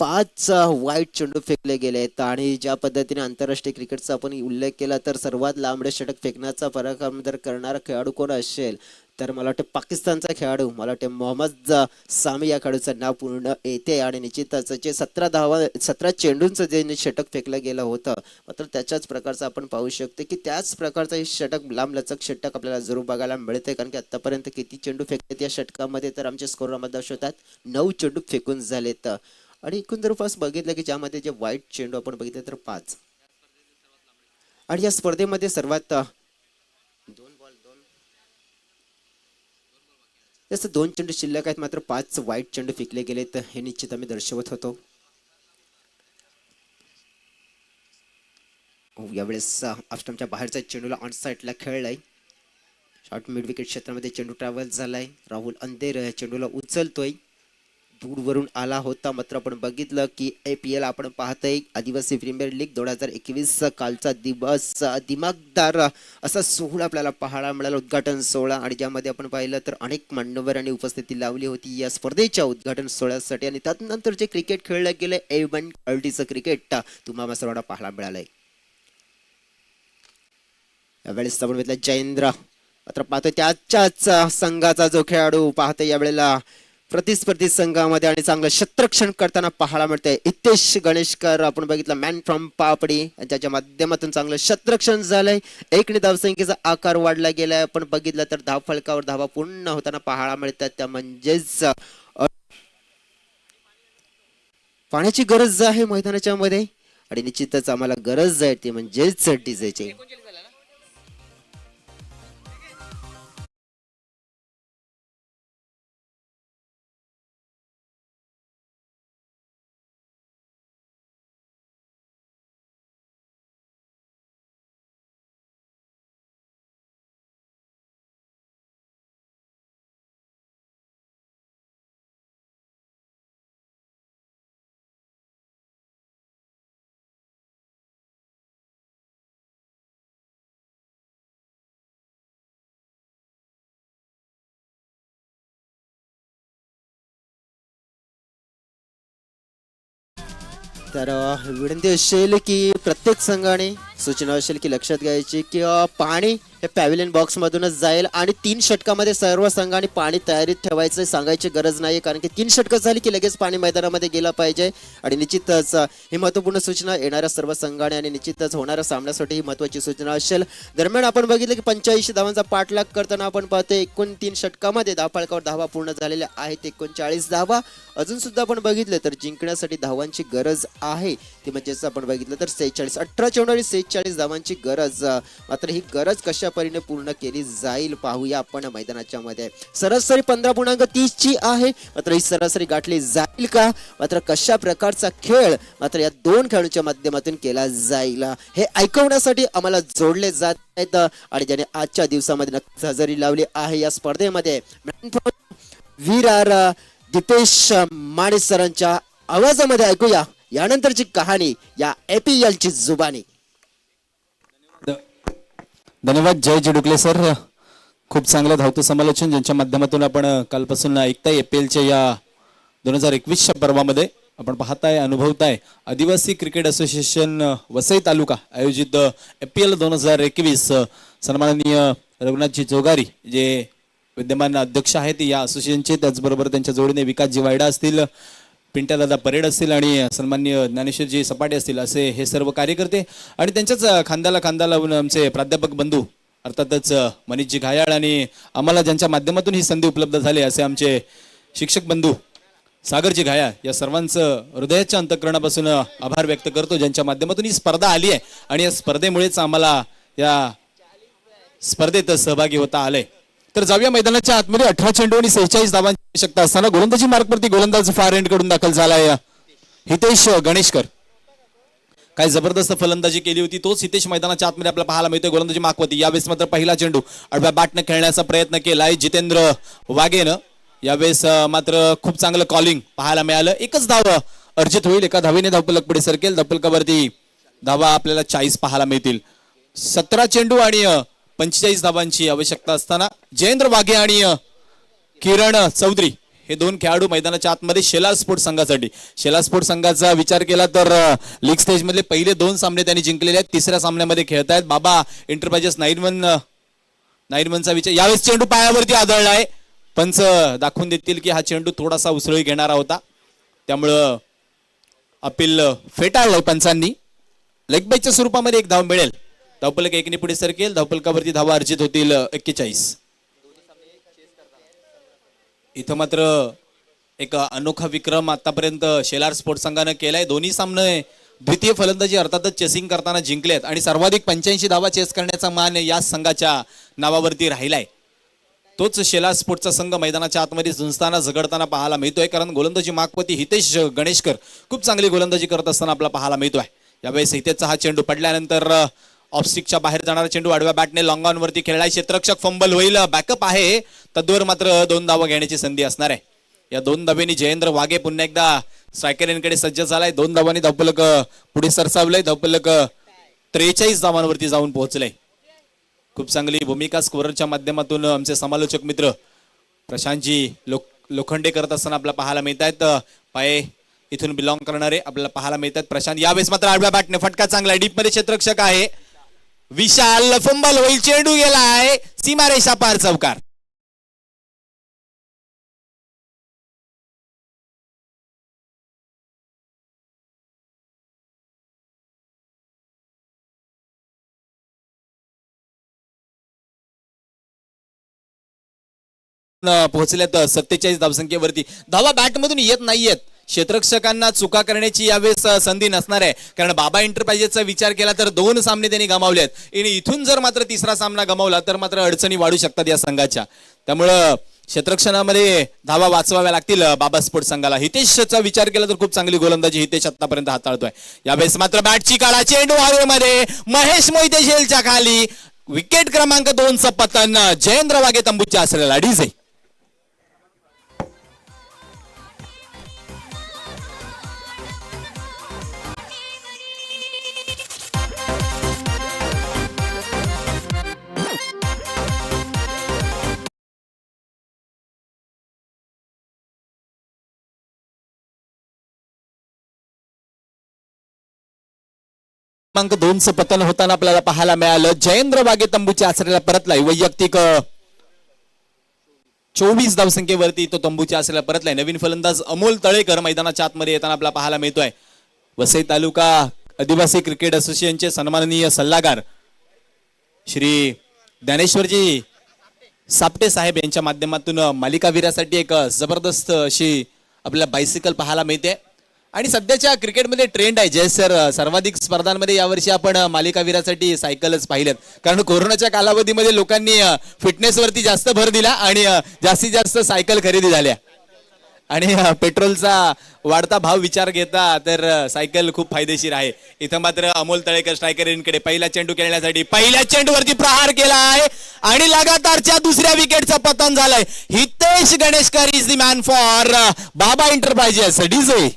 5 वाईट चेंडू फेकले गेले. आणि ज्या पद्धतीने आंतरराष्ट्रीय क्रिकेटचा आपण उल्लेख केला तर सर्वात लांबडे षटक फेकण्याचा पराक्रम जर करणारा खेळाडू कोण असेल तर मला वाटतं पाकिस्तानचा खेळाडू, मला वाटतं मोहम्मद सामी या खेळाडूचं नाव पूर्ण येते. आणि निश्चितच जे 17 चेंडूंचं जे षटक फेकलं गेलं होतं, मात्र त्याच्याच प्रकारचं आपण पाहू शकतो की त्याच प्रकारचं हे षटक, लांबलचक षटक आपल्याला जरूर बघायला मिळते. कारण की आतापर्यंत किती चेंडू फेकलेत या षटकामध्ये तर आमचे स्कोरमध्ये दर्शवतात 9 चेंडू फेकून झालेत. आणि एकूण जवळपास बघितलं की ज्यामध्ये जे वाईट चेंडू आपण बघितले तर 5. आणि या स्पर्धेमध्ये सर्वात 2 चेंडू शिल्लक आहेत, मात्र 5 वाईट चेंडू फेकले गेलेत, हे निश्चित आम्ही दर्शवत होतो. यावेळेस ऑफस्टंपच्या बाहेरच्या चेंडूला ऑन साईडला खेळलाय. शॉर्ट मिड विकेट क्षेत्रामध्ये चेंडू ट्रॅव्हल झालाय. राहुल अंधेर चेंडूला उचलतोय, दूरवरून आला होता. मात्र आपण बघितलं की APL आपण पाहतोय आदिवासी प्रीमियर लीग 2021 कालचा दिवस दिमागदार असा सोहळा आपल्याला पाहायला मिळाला, उद्घाटन सोहळा. आणि ज्यामध्ये आपण पाहिलं तर अनेक मान्यवरांनी उपस्थिती लावली होती या स्पर्धेच्या उद्घाटन सोहळ्यासाठी. आणि त्यानंतर जे क्रिकेट खेळलं गेलं A1 क्वालिटीचं क्रिकेट तुम्हाला सर्वांना पाहायला मिळालंय. यावेळेस आपण बघितलं जयेंद्र, मात्र पाहतोय त्याच्याच संघाचा जो खेळाडू पाहतोय यावेळेला प्रतिस्पर्धी संघामध्ये आणि चांगलं क्षेत्ररक्षण करताना पाहायला मिळतंय हितेश गणेशकर. आपण बघितलं मॅन फ्रॉम पापडी यांच्या माध्यमातून चांगलं क्षेत्ररक्षण झालंय. एक धावसंख्येचा आकार वाढला गेलाय. आपण बघितलं तर धावफलकावर धावा पूर्ण होताना पाहायला मिळतात. त्या म्हणजेच पाण्याची गरज आहे मैदानाच्या मध्ये आणि निश्चितच आम्हाला गरज आहे ती म्हणजेच डीजेची. तर विनंती असेल की प्रत्येक संघाने सूचना असेल की लक्षात घ्यायची की पाणी हे पॅव्हिलियन बॉक्स मधूनच जाईल आणि 3 षटकामध्ये सर्व संघांनी पाणी तयारीत ठेवायचं सांगायची गरज नाही, कारण की 3 षटकं झाली की लगेच पाणी मैदानामध्ये गेला पाहिजे. आणि निश्चितच ही महत्त्वपूर्ण सूचना येणाऱ्या सर्व संघाने आणि निश्चितच होणाऱ्या सामन्यासाठी ही महत्त्वाची सूचना असेल. दरम्यान आपण बघितलं की 85 धावांचा पाठलाग करताना आपण पाहतोय एकूण 3 षटकामध्ये धावफलकावर धावा पूर्ण झालेल्या आहेत 39 धावा. अजून सुद्धा आपण बघितलं तर जिंकण्यासाठी धावांची गरज आहे ती म्हणजेच आपण बघितलं तर 46 18 चेंडू आणि 46 धावांची गरज. मात्र ही गरज कशा परीने पूर्ण केली जाईल पाहूया आपण मैदानाच्या मध्ये. सरासरी 15.30 ची आहे, मात्र ही सरासरी गाठली जाईल का, मात्र कशा प्रकारचा खेळ मात्र या 2 खेळाडूंच्या माध्यमातून केला जाईल हे ऐकवण्यासाठी आम्हाला जोडले जात आहेत. आणि ज्याने आजच्या दिवसामध्ये नक्कीच हजेरी लावली आहे या स्पर्धेमध्ये वीर आर दीपेश माने सरांच्या आवाजामध्ये ऐकूया यानंतरची कहाणी या APL ची जुबानी. धन्यवाद जय जिडुकले सर. खूप चांगलं धावतं समालोचन ज्यांच्या माध्यमातून आपण कालपासून ऐकताय. APLच्या या 2021च्या पर्वामध्ये आपण पाहताय अनुभवताय आदिवासी क्रिकेट असोसिएशन वसई तालुका आयोजित APL 2021 सन्माननीय रघुनाथजी जोगारी जे विद्यमान अध्यक्ष आहेत या असोसिएशनचे, त्याचबरोबर त्यांच्या जोडीने विकासजी वायडा असतील, पिंट्यादादा परेड असतील आणि सन्माननीय ज्ञानेश्वरजी सपाटे असतील, असे हे सर्व कार्यकर्ते आणि त्यांच्याच खांद्याला खांदा लावून आमचे प्राध्यापक बंधू अर्थातच मनीषजी घायाळ आणि आम्हाला ज्यांच्या माध्यमातून ही संधी उपलब्ध झाली असे आमचे शिक्षक बंधू सागरजी घायाळ, या सर्वांचं हृदयाच्या अंतःकरणापासून आभार व्यक्त करतो ज्यांच्या माध्यमातून ही स्पर्धा आली आहे आणि या स्पर्धेमुळेच आम्हाला या स्पर्धेत सहभागी होता आलंय. तर जाऊया मैदानाच्या आतमध्ये. 18 चेंडू आणि 46 धावांची आवश्यकता असताना गोलंदाजी मार्कवरती गोलंदाज फार एंड कडून दाखल झालाय हितेश गणेशकर. काय जबरदस्त फलंदाजी केली होती, तोच हितेश मैदानाच्या आतमध्ये आपल्याला पाहायला मिळतोय. गोलंदाजी मार्कवरती यावेळेस मात्र पहिला चेंडू आडव्या बॅटनं खेळण्याचा प्रयत्न केलाय जितेंद्र वाघेनं. यावेळेस मात्र खूप चांगलं कॉलिंग पाहायला मिळालं. एकच धाव अर्जित होईल, एका धावेने धावफलक पुढे सरकेल. धावफलकावरती धावा आपल्याला 40 पाहायला मिळतील. 17 चेंडू आणि 45 धावांची आवश्यकता असताना जयेंद्र वाघे आणि किरण चौधरी हे 2 खेळाडू मैदानाच्या आतमध्ये शेलार स्पोर्ट संघासाठी. शेलार स्पोर्ट संघाचा विचार केला तर लीग स्टेज मधले पहिले 2 सामने त्यांनी जिंकलेले आहेत. 3ऱ्या सामन्यामध्ये खेळतायत. बाबा एंटरप्राइजेस 9-1चा विचार. यावेळेस चेंडू पायावरती आदळलाय. पंच दाखवून देतील की हा चेंडू थोडासा उसळी घेणारा होता, त्यामुळं अपील फेटाळलंय पंचांनी. लेग बायच्या स्वरूपामध्ये 1 धाव मिळेल. धावफलक 1ने पुढे सरकेल. धावफलकावरती धावा अर्जित होतील 41. इथं मात्र एक अनोखा विक्रम आतापर्यंत शेलार स्पोर्ट्स संघानं केलाय. दोन्ही सामने द्वितीय फलंदाजी अर्थातच चेसिंग करताना जिंकलेत आणि सर्वाधिक 85 धावा चेस करण्याचा मान या संघाच्या नावावरती राहिलाय. तोच शेलार स्पोर्ट्सचा संघ मैदानाच्या आतमध्ये झुंजताना झगडताना पाहायला मिळतोय, कारण गोलंदाजी मार्कवरती हितेश गणेशकर खूप चांगली गोलंदाजी करत असताना आपला पाहायला मिळतोय. यावेळेस हितेशचा हा चेंडू पडल्यानंतर ऑफस्टिकच्या बाहेर जाणारा चेंडू आडव्या बॅटने लॉंग ऑन वरती खेळलाय. क्षेत्ररक्षक फंबल होईल. बॅकअप आहे, तद्वर मात्र 2 धावा घेण्याची संधी असणार आहे. या 2 धावेनी जयेंद्र वाघे पुन्हा एकदा स्ट्रायकरकडे सज्ज झालाय. 2 धावांनी धावफलक पुढे सरसावलंय. धावफलक 43 धावांवरती जाऊन पोहोचलंय. खूप चांगली भूमिका स्कोररच्या माध्यमातून आमचे समालोचक मित्र प्रशांतजी लोखंडे करत असताना आपल्याला पाहायला मिळत आहेत. पाय इथून बिलॉंग करणारे आपल्याला पाहायला मिळतात. प्रशांत यावेळेस मात्र आडव्या बॅटने फटका चांगला डीप मध्ये क्षेत्ररक्षक आहे. विशाल फंबल होईल. चेंडू गेलाय सीमारेषा पार चौकार. पोहोचल्यात 47 धावसंख्येवरती. धावा बॅटमधून येत नाहीयेत. क्षेत्ररक्षकांना चुका करण्याची यावेळेस संधी नसणार आहे, कारण बाबा एंटरप्राइजेसचा विचार केला तर 2 सामने त्यांनी गमावलेत आणि इथून जर मात्र तिसरा सामना गमावला तर मात्र अडचणी वाढू शकतात या संघाच्या. त्यामुळं क्षेत्ररक्षणामध्ये धावा वाचवाव्या लागतील बाबा स्पोर्ट्स संघाला. हितेशचा विचार केला तर खूप चांगली गोलंदाजी हितेश आतापर्यंत हाताळतोय. यावेळेस मात्र बॅटची काळा, चेंडू हवेमध्ये, महेश मोहिते झेलच्या खाली, विकेट क्रमांक 2चं पतन जयेंद्र वाघे तंबूच्या आसऱ्याला. डीजे क्रमांक 2चं पतन होताना आपल्याला पाहायला मिळालं. जयेंद्र वाघे तंबूच्या आसऱ्याला परतलाय. वैयक्तिक 24 धावसंख्येवरती तो तंबूच्या आसऱ्याला परतलाय. नवीन फलंदाज अमोल तळेकर मैदानाच्या आतमध्ये येताना आपल्याला पाहायला मिळतोय. वसई तालुका आदिवासी क्रिकेट असोसिएशनचे सन्माननीय सल्लागार श्री ज्ञानेश्वरजी सापटे साहेब यांच्या माध्यमातून मालिकावीरासाठी एक जबरदस्त अशी आपल्याला बायसिकल पाहायला मिळते. आणि सध्याच्या क्रिकेटमध्ये ट्रेंड आहे जय सर, सर्वाधिक स्पर्धांमध्ये यावर्षी आपण मालिकावीरासाठी सायकलच पाहिलेत, कारण कोरोनाच्या कालावधीमध्ये लोकांनी फिटनेसवरती जास्त भर दिला आणि जास्तीत जास्त सायकल खरेदी झाल्या. आणि पेट्रोलचा वाढता भाव विचार घेता तर सायकल खूप फायदेशीर आहे. इथं मात्र अमोल तळेकर स्ट्रायकर यांकडे पहिला चेंडू खेळण्यासाठी पहिल्या चेंडूवरती प्रहार केला आहे आणि लगातारच्या दुसऱ्या विकेटचं पतन झालंय. Hitesh Ganeshkar is the man for बाबा एंटरप्राइजेस. डीजे आहे.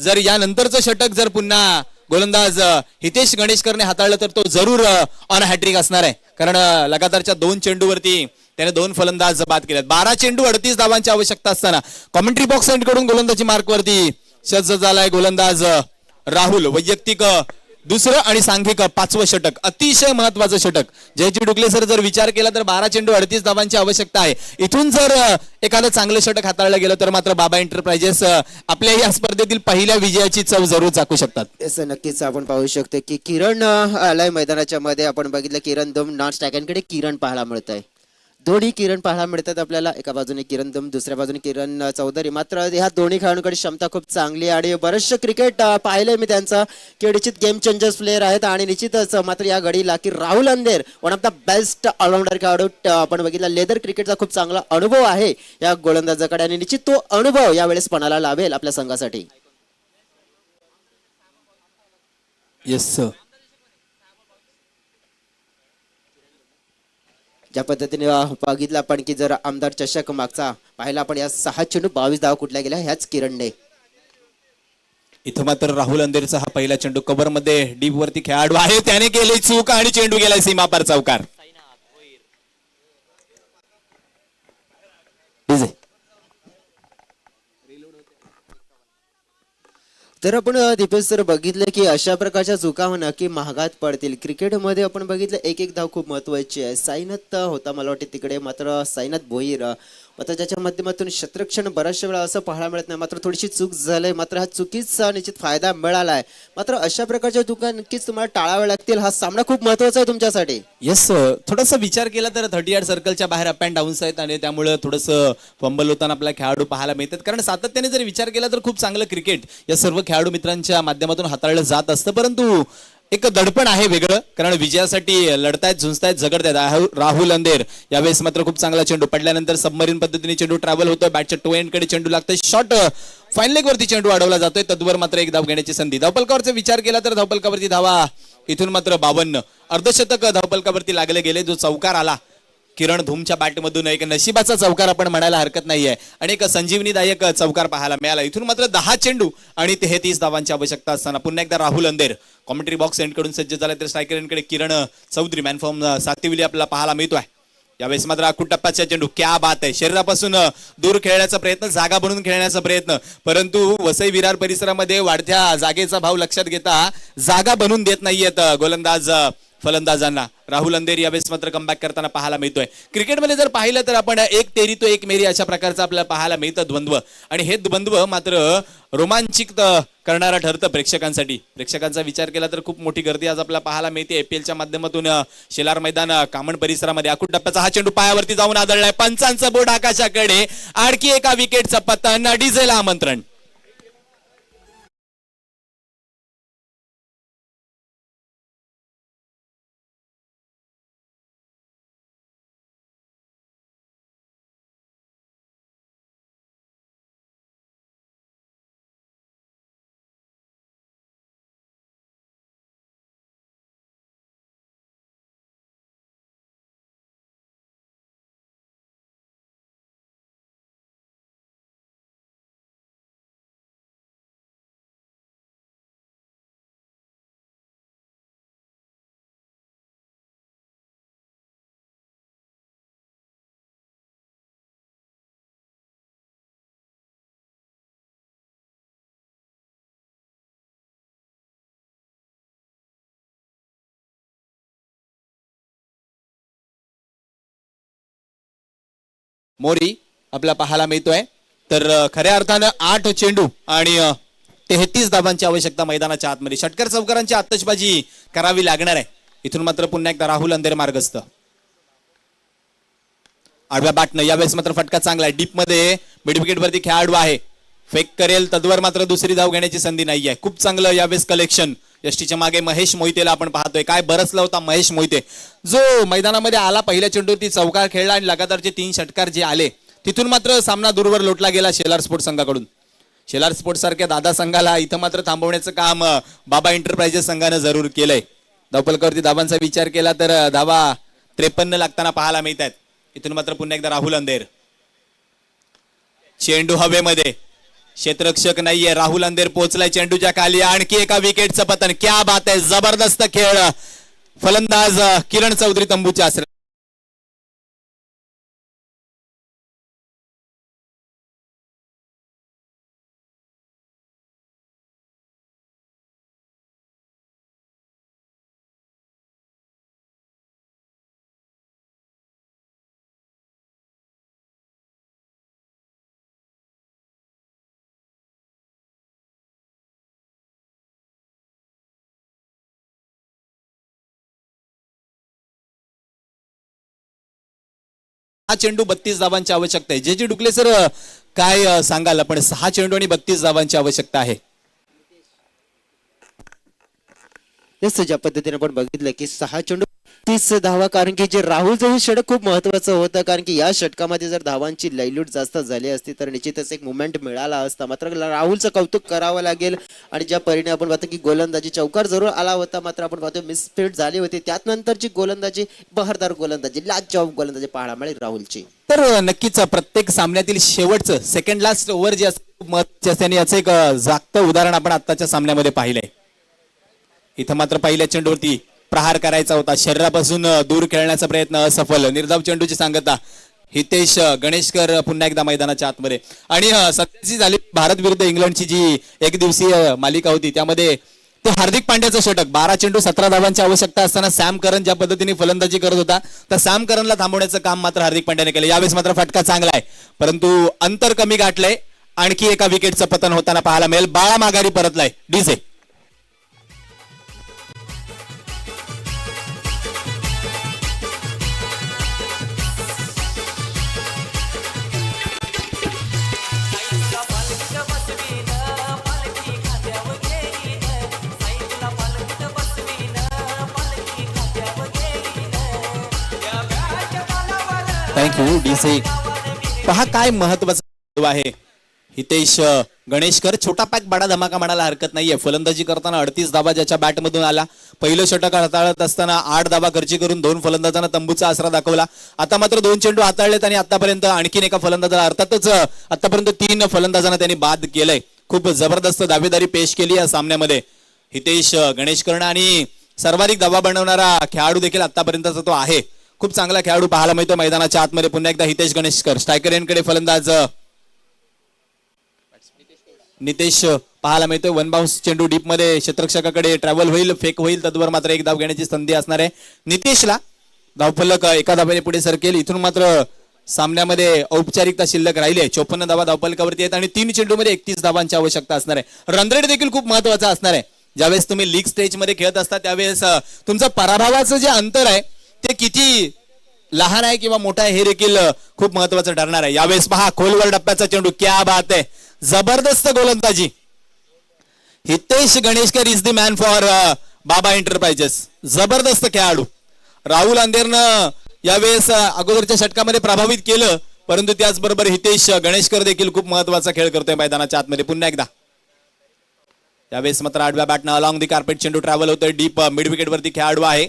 जर यानंतरचं षटक जर पुन्हा गोलंदाज हितेश गणेशकरने हाताळलं तर तो जरूर ऑन हॅट्रिक असणार आहे, कारण लगातारच्या 2 चेंडूवरती त्याने 2 फलंदाज बाद केलेत. 12 चेंडू 38 धावांची आवश्यकता असताना कॉमेंट्री बॉक्स कडून गोलंदाजी मार्कवरती सज्ज झालाय गोलंदाज राहुल. वैयक्तिक 2रं आणि सांघिक 5वं षटक, अतिशय महत्वाचं षटक. जयजी डुकले सर जर विचार केला तर 12 चेंडू 38 धावांची आवश्यकता आहे. इथून जर एखादं चांगलं षटक हाताळलं गेलं तर मात्र बाबा एंटरप्राइजेस आपल्या या स्पर्धेतील पहिल्या विजयाची चव जरूर चाकू शकतात. असं नक्कीच आपण पाहू शकतो की किरण आलाय मैदानाच्या मध्ये. आपण बघितलं किरण दम नॉन स्ट्रायकांकडे किरण पाहायला मिळत आहे. दोन्ही किरण पाहायला मिळतात आपल्याला. एका बाजूने किरण दम, दुसऱ्या बाजूने किरण चौधरी. मात्र ह्या दोन्ही खेळाडूंकडे क्षमता खूप चांगली आहे आणि बरेचसे क्रिकेट पाहिलंय मी त्यांचा की निश्चित गेम चेंजर्स प्लेअर आहेत. आणि निश्चितच मात्र या घडीला की Rahul Ander one of the best allrounder खेळाडू आपण बघितला. लेदर क्रिकेटचा खूप चांगला अनुभव आहे या गोलंदाजाकडे आणि निश्चित तो अनुभव यावेळेस पणाला लावेल आपल्या संघासाठी. Yes sir. ज्या पद्धतीने बघितलं आपण की जर आमदार चषक मागचा पाहिला आपण, या 6 चेंडू 22 धावा कुठल्या गेल्या ह्याच किरणने. इथं मात्र राहुल अंधेरचा हा पहिला चेंडू कव्हर मध्ये डीप वरती खेळाडू आहे, त्याने केली चूक आणि चेंडू गेलाय सीमापार चौकार. तर आपण दीपेश सर बघितलं की अशा प्रकारच्या चुका होणं की महागात पडतील. क्रिकेटमध्ये आपण बघितलं एक धाव खूप महत्वाची आहे. साईनाथ होता मला वाटते तिकडे, मात्र साईनाथ भोईर मात्र ज्याच्या माध्यमातून क्षेत्ररक्षण बऱ्याचशा वेळा असं पाहायला मिळत नाही. मात्र थोडीशी चूक झाली, मात्र हा चुकीचा निश्चित फायदा मिळाला आहे. मात्र अशा प्रकारच्या चुका नक्कीच तुम्हाला टाळाव्या लागतील. हा सामना खूप महत्वाचा आहे तुमच्यासाठी. येस, थोडासा विचार केला तर 38 सर्कलच्या बाहेर अप अँड डाऊन्स आहेत आणि त्यामुळे थोडंसं फंबल होताना आपला खेळाडू पाहायला मिळतात. कारण सातत्याने जर विचार केला तर खूप चांगलं क्रिकेट या सर्व खेळाडू मित्रांच्या माध्यमातून हाताळलं जात असतं, परंतु एक दडपण आहे वेगळं, कारण विजयासाठी लढतायत, झुंजतायत, झगडतायत. राहुल अंधेर यावेळेस मात्र खूप चांगला चेंडू पडल्यानंतर सबमरीन पद्धतीने चेंडू ट्रॅव्हल होतोय, बॅटच्या टो एंड कडे चेंडू लागतोय, शॉट फाईन लेग वरती चेंडू अडवला जातोय, तद्वर मात्र एक धाव घेण्याची संधी. धावपलकावरचा विचार केला तर धावपलकावरती धावा इथून मात्र 52, अर्धशतक धावपलकावरती लागले गेले. जो चौकार आला किरण धूमच्या बॅटमधून एक नशिबाचा चौकार आपण म्हणायला हरकत नाहीये आणि एक संजीवनीदायक चौकार पाहायला मिळाला. इथून मात्र 10 चेंडू आणि 33 धावांची आवश्यकता असताना पुन्हा एकदा राहुल अंधेर कॉमेंट्री बॉक्स एंडकडून सज्ज झाला, तर स्ट्रायकरकडे किरण चौधरी मॅन फॉर्म सातिवली आपल्याला पाहायला मिळतोय. यावेळेस मात्र कुटप्पाचा चेंडू क्या बात आहे, शरीरापासून दूर खेळण्याचा प्रयत्न, जागा बनवून खेळण्याचा प्रयत्न, परंतु वसई विरार परिसरामध्ये वाढत्या जागेचा भाव लक्षात घेता जागा बनवून देत नाहीयेत गोलंदाज फलंदाजांना. राहुल अंधेर यावेळेस मात्र कमबॅक करताना पाहायला मिळतोय. क्रिकेटमध्ये जर पाहिलं तर आपण एक तेरी तो एक मेरी अशा प्रकारचं आपल्याला पाहायला मिळतं द्वंद्व, आणि हे द्वंद्व मात्र रोमांचित करणारा ठरतं प्रेक्षकांसाठी. प्रेक्षकांचा विचार केला तर खूप मोठी गर्दी आज आपल्याला पाहायला मिळते IPLच्या माध्यमातून. शेलार मैदान कामण परिसरामध्ये आखूट टप्प्याचा हा चेंडू पायावरती जाऊन आदळलाय. पंचांचं बोर्ड आकाशाकडे, आणखी एका विकेटचं पतन, डीजेला आमंत्रण. मोरी आपला पाहायला मिळतोय. तर खऱ्या अर्थानं 8 चेंडू आणि 33 धावांची आवश्यकता मैदानाच्या आतमध्ये. षटकार चौकारांची आतषबाजी करावी लागणार आहे. इथून मात्र पुन्हा एकदा राहुल अंधेर मार्गस्थ. आडव्या बॅटनं यावेळेस मात्र फटका चांगला आहे. डीप मध्ये मिड विकेट वरती खेळाडू आहे, फेक करेल, तद्वर मात्र दुसरी धाव घेण्याची संधी नाहीये. खूप चांगलं यावेळेस कलेक्शन. यष्टीच्या मागे महेश मोहितेला आपण पाहतोय. काय बरसला होता महेश मोहिते, जो मैदानामध्ये आला, पहिल्या चेंडूवरती चौकार खेळला आणि लगातारचे 3 षटकार जे आले तिथून मात्र सामना दूरवर लोटला गेला शेलार स्पोर्ट्स संघाकडून. शेलार स्पोर्ट्स सारख्या दादा संघाला इथं मात्र थांबवण्याचं काम बाबा एंटरप्राइजेस संघानं जरूर केलंय. धावफलकावरती धावांचा विचार केला तर धावा 53 लागताना पाहायला मिळत आहेत. इथून मात्र पुन्हा एकदा राहुल अंधेर. चेंडू हवेमध्ये, क्षेत्ररक्षक नाहीये, राहुल अंधेर पोहोचलाय चेंडूच्या खाली, आणखी एका विकेटचं पतन. क्या बात आहे, जबरदस्त खेळ. फलंदाज किरण चौधरी तंबूच्या आश्रय. हा चेंडू 32 धावांची आवश्यकता आहे. जे डुकले सर काय सांगाल आपण, 6 चेंडू आणि 32 धावांची आवश्यकता आहे. ज्या पद्धतीने आपण बघितलं की 6 चेंडू 30 धावा, कारण की जे राहुलचं हे षटक खूप महत्वाचं होतं, कारण की या षटकामध्ये जर धावांची लयलूट जास्त झाली असती तर निश्चितच एक मुवमेंट मिळाला असता. मात्र राहुलचं कौतुक करावं लागेल. आणि ज्या परिणाम आपण पाहतो की गोलंदाजी चौकार जरूर आला होता, मात्र आपण पाहतो मिसफिट झाली होती. त्यानंतरची गोलंदाजी बहारदार गोलंदाजी, लाजवाब गोलंदाजी पाहायला मिळेल राहुलची. तर नक्कीच प्रत्येक सामन्यातील शेवटचं सेकंड लास्ट ओव्हर जे असते खूप महत्त्वाचे असते, आणि याचं एक जागतं उदाहरण आपण आताच्या सामन्यामध्ये पाहिलंय. इथं मात्र पहिल्या चेंडूवरती प्रहार करायचा होता, शरीरापासून दूर खेळण्याचा प्रयत्न असफल. निर्धाव चेंडूची सांगता हितेश गणेशकर पुन्हा एकदा मैदानाच्या आतमध्ये. आणि सध्याची झाली भारत विरुद्ध इंग्लंडची जी एक दिवसीय मालिका होती त्यामध्ये ते हार्दिक पांड्याचं षटक, 12 चेंडू 17 धावांची आवश्यकता असताना सॅम करन ज्या पद्धतीने फलंदाजी करत होता तर सॅम करनला थांबवण्याचं काम मात्र हार्दिक पांड्याने केलं. यावेळेस मात्र फटका चांगला आहे, परंतु अंतर कमी गाठलंय. आणखी एका विकेटचं पतन होताना पाहायला मिळेल. बाळा माघारी परतलाय. DJ thank you DC. पहा काय महत्वाचं आहे. हितेश गणेशकर, छोटा पॅक बडा धमाका म्हणायला हरकत नाहीये. फलंदाजी करताना 38 धाबा ज्याच्या बॅटमधून आला. पहिलं षटक हाताळत असताना 8 धाबा खर्ची करून 2 फलंदाजांना तंबूचा आसरा दाखवला. आता मात्र 2 चेंडू हाताळलेत आणि आतापर्यंत आणखीन एका फलंदाजाला, अर्थातच आतापर्यंत 3 फलंदाजांना त्यांनी बाद केलंय. खूप जबरदस्त दावेदारी पेश केली या सामन्यामध्ये हितेश गणेशकरनं आणि सर्वाधिक धावा बनवणारा खेळाडू देखील आतापर्यंतचा तो आहे. खूप चांगला खेळाडू पाहायला मिळतो मैदानाच्या आतमध्ये. पुन्हा एकदा हितेश गणेशकर, स्ट्रायकर यांकडे फलंदाज नितेश पाहायला मिळतोय. वन बाउन्स चेंडू डीप मध्ये क्षेत्ररक्षकाकडे ट्रॅव्हल होईल, फेक होईल, तद्वर मात्र एक धाव घेण्याची संधी असणार आहे नितेशला. धावफलक एका धावेने पुढे सरकेल. इथून मात्र सामन्यामध्ये औपचारिकता शिल्लक राहिली आहे. 54 धावा धावफलकावरती आहेत आणि 3 चेंडूमध्ये 31 धावांची आवश्यकता असणार आहे. रन रेट देखील खूप महत्वाचा असणार आहे. ज्यावेळेस तुम्ही लीग स्टेज मध्ये खेळत असता त्यावेळेस तुमचं पराभवाचं जे अंतर आहे ते किती लहान आहे किंवा मोठा आहे हे देखील खूप महत्वाचं ठरणार आहे. यावेळेस पहा खोलवर डप्प्याचा चेंडू, क्या बात आहे, जबरदस्त गोलंदाजी. Hitesh Ganeshkar is the man for बाबा एंटरप्राइजेस. जबरदस्त खेळाडू. राहुल अंधेरनं यावेळेस अगोदरच्या षटकामध्ये प्रभावित केलं, परंतु त्याचबरोबर हितेश गणेशकर देखील खूप महत्वाचा खेळ करतोय मैदानाच्या आतमध्ये. पुन्हा एकदा यावेळेस मात्र आडव्या बॅटनं अलॉंग दी कार्पेट चेंडू ट्रॅव्हल होतोय. डीप मिड विकेट वरती खेळाडू आहे.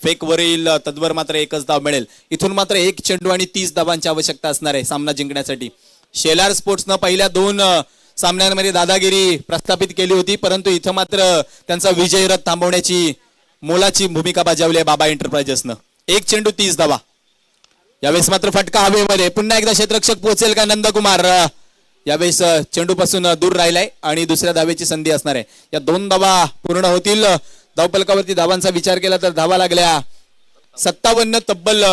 फेक वरील तद्वर मात्र एकच धाव मिळेल. इथून मात्र 1 चेंडू आणि 30 धावांची आवश्यकता असणार आहे सामना जिंकण्यासाठी. शेलार स्पोर्ट्सनं पहिल्या 2 सामन्यांमध्ये दादागिरी प्रस्थापित केली होती, परंतु इथं मात्र त्यांचा विजय रथ थांबवण्याची मोलाची भूमिका बजावली आहे बाबा एंटरप्राइजेसनं. 1 चेंडू 30 धावा. यावेळेस मात्र फटका हवेमध्ये. पुन्हा एकदा क्षेत्ररक्षक पोहोचेल का नंदकुमार. यावेळेस चेंडू पासून दूर राहिलाय आणि दुसऱ्या धावेची संधी असणार आहे. या 2 धावा पूर्ण होतील. धावफलकावरती धावांचा विचार केला तर धावा लागल्या 57. तब्बल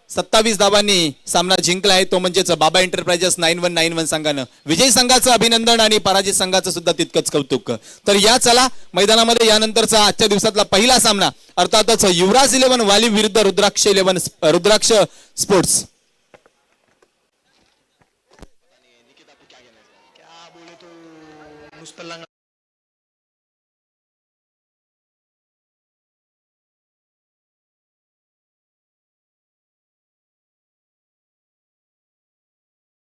27 धावांनी सामना जिंकला आहे, तो म्हणजेच बाबा एंटरप्राइजेस 9191 संघानं. विजयी संघाचं अभिनंदन आणि पराजित संघाचं सुद्धा तितकंच कौतुक. तर या चला मैदानामध्ये यानंतरचा आजच्या दिवसातला पहिला सामना, अर्थातच युवराज 11 वाली विरुद्ध रुद्राक्ष स्पोर्ट्स.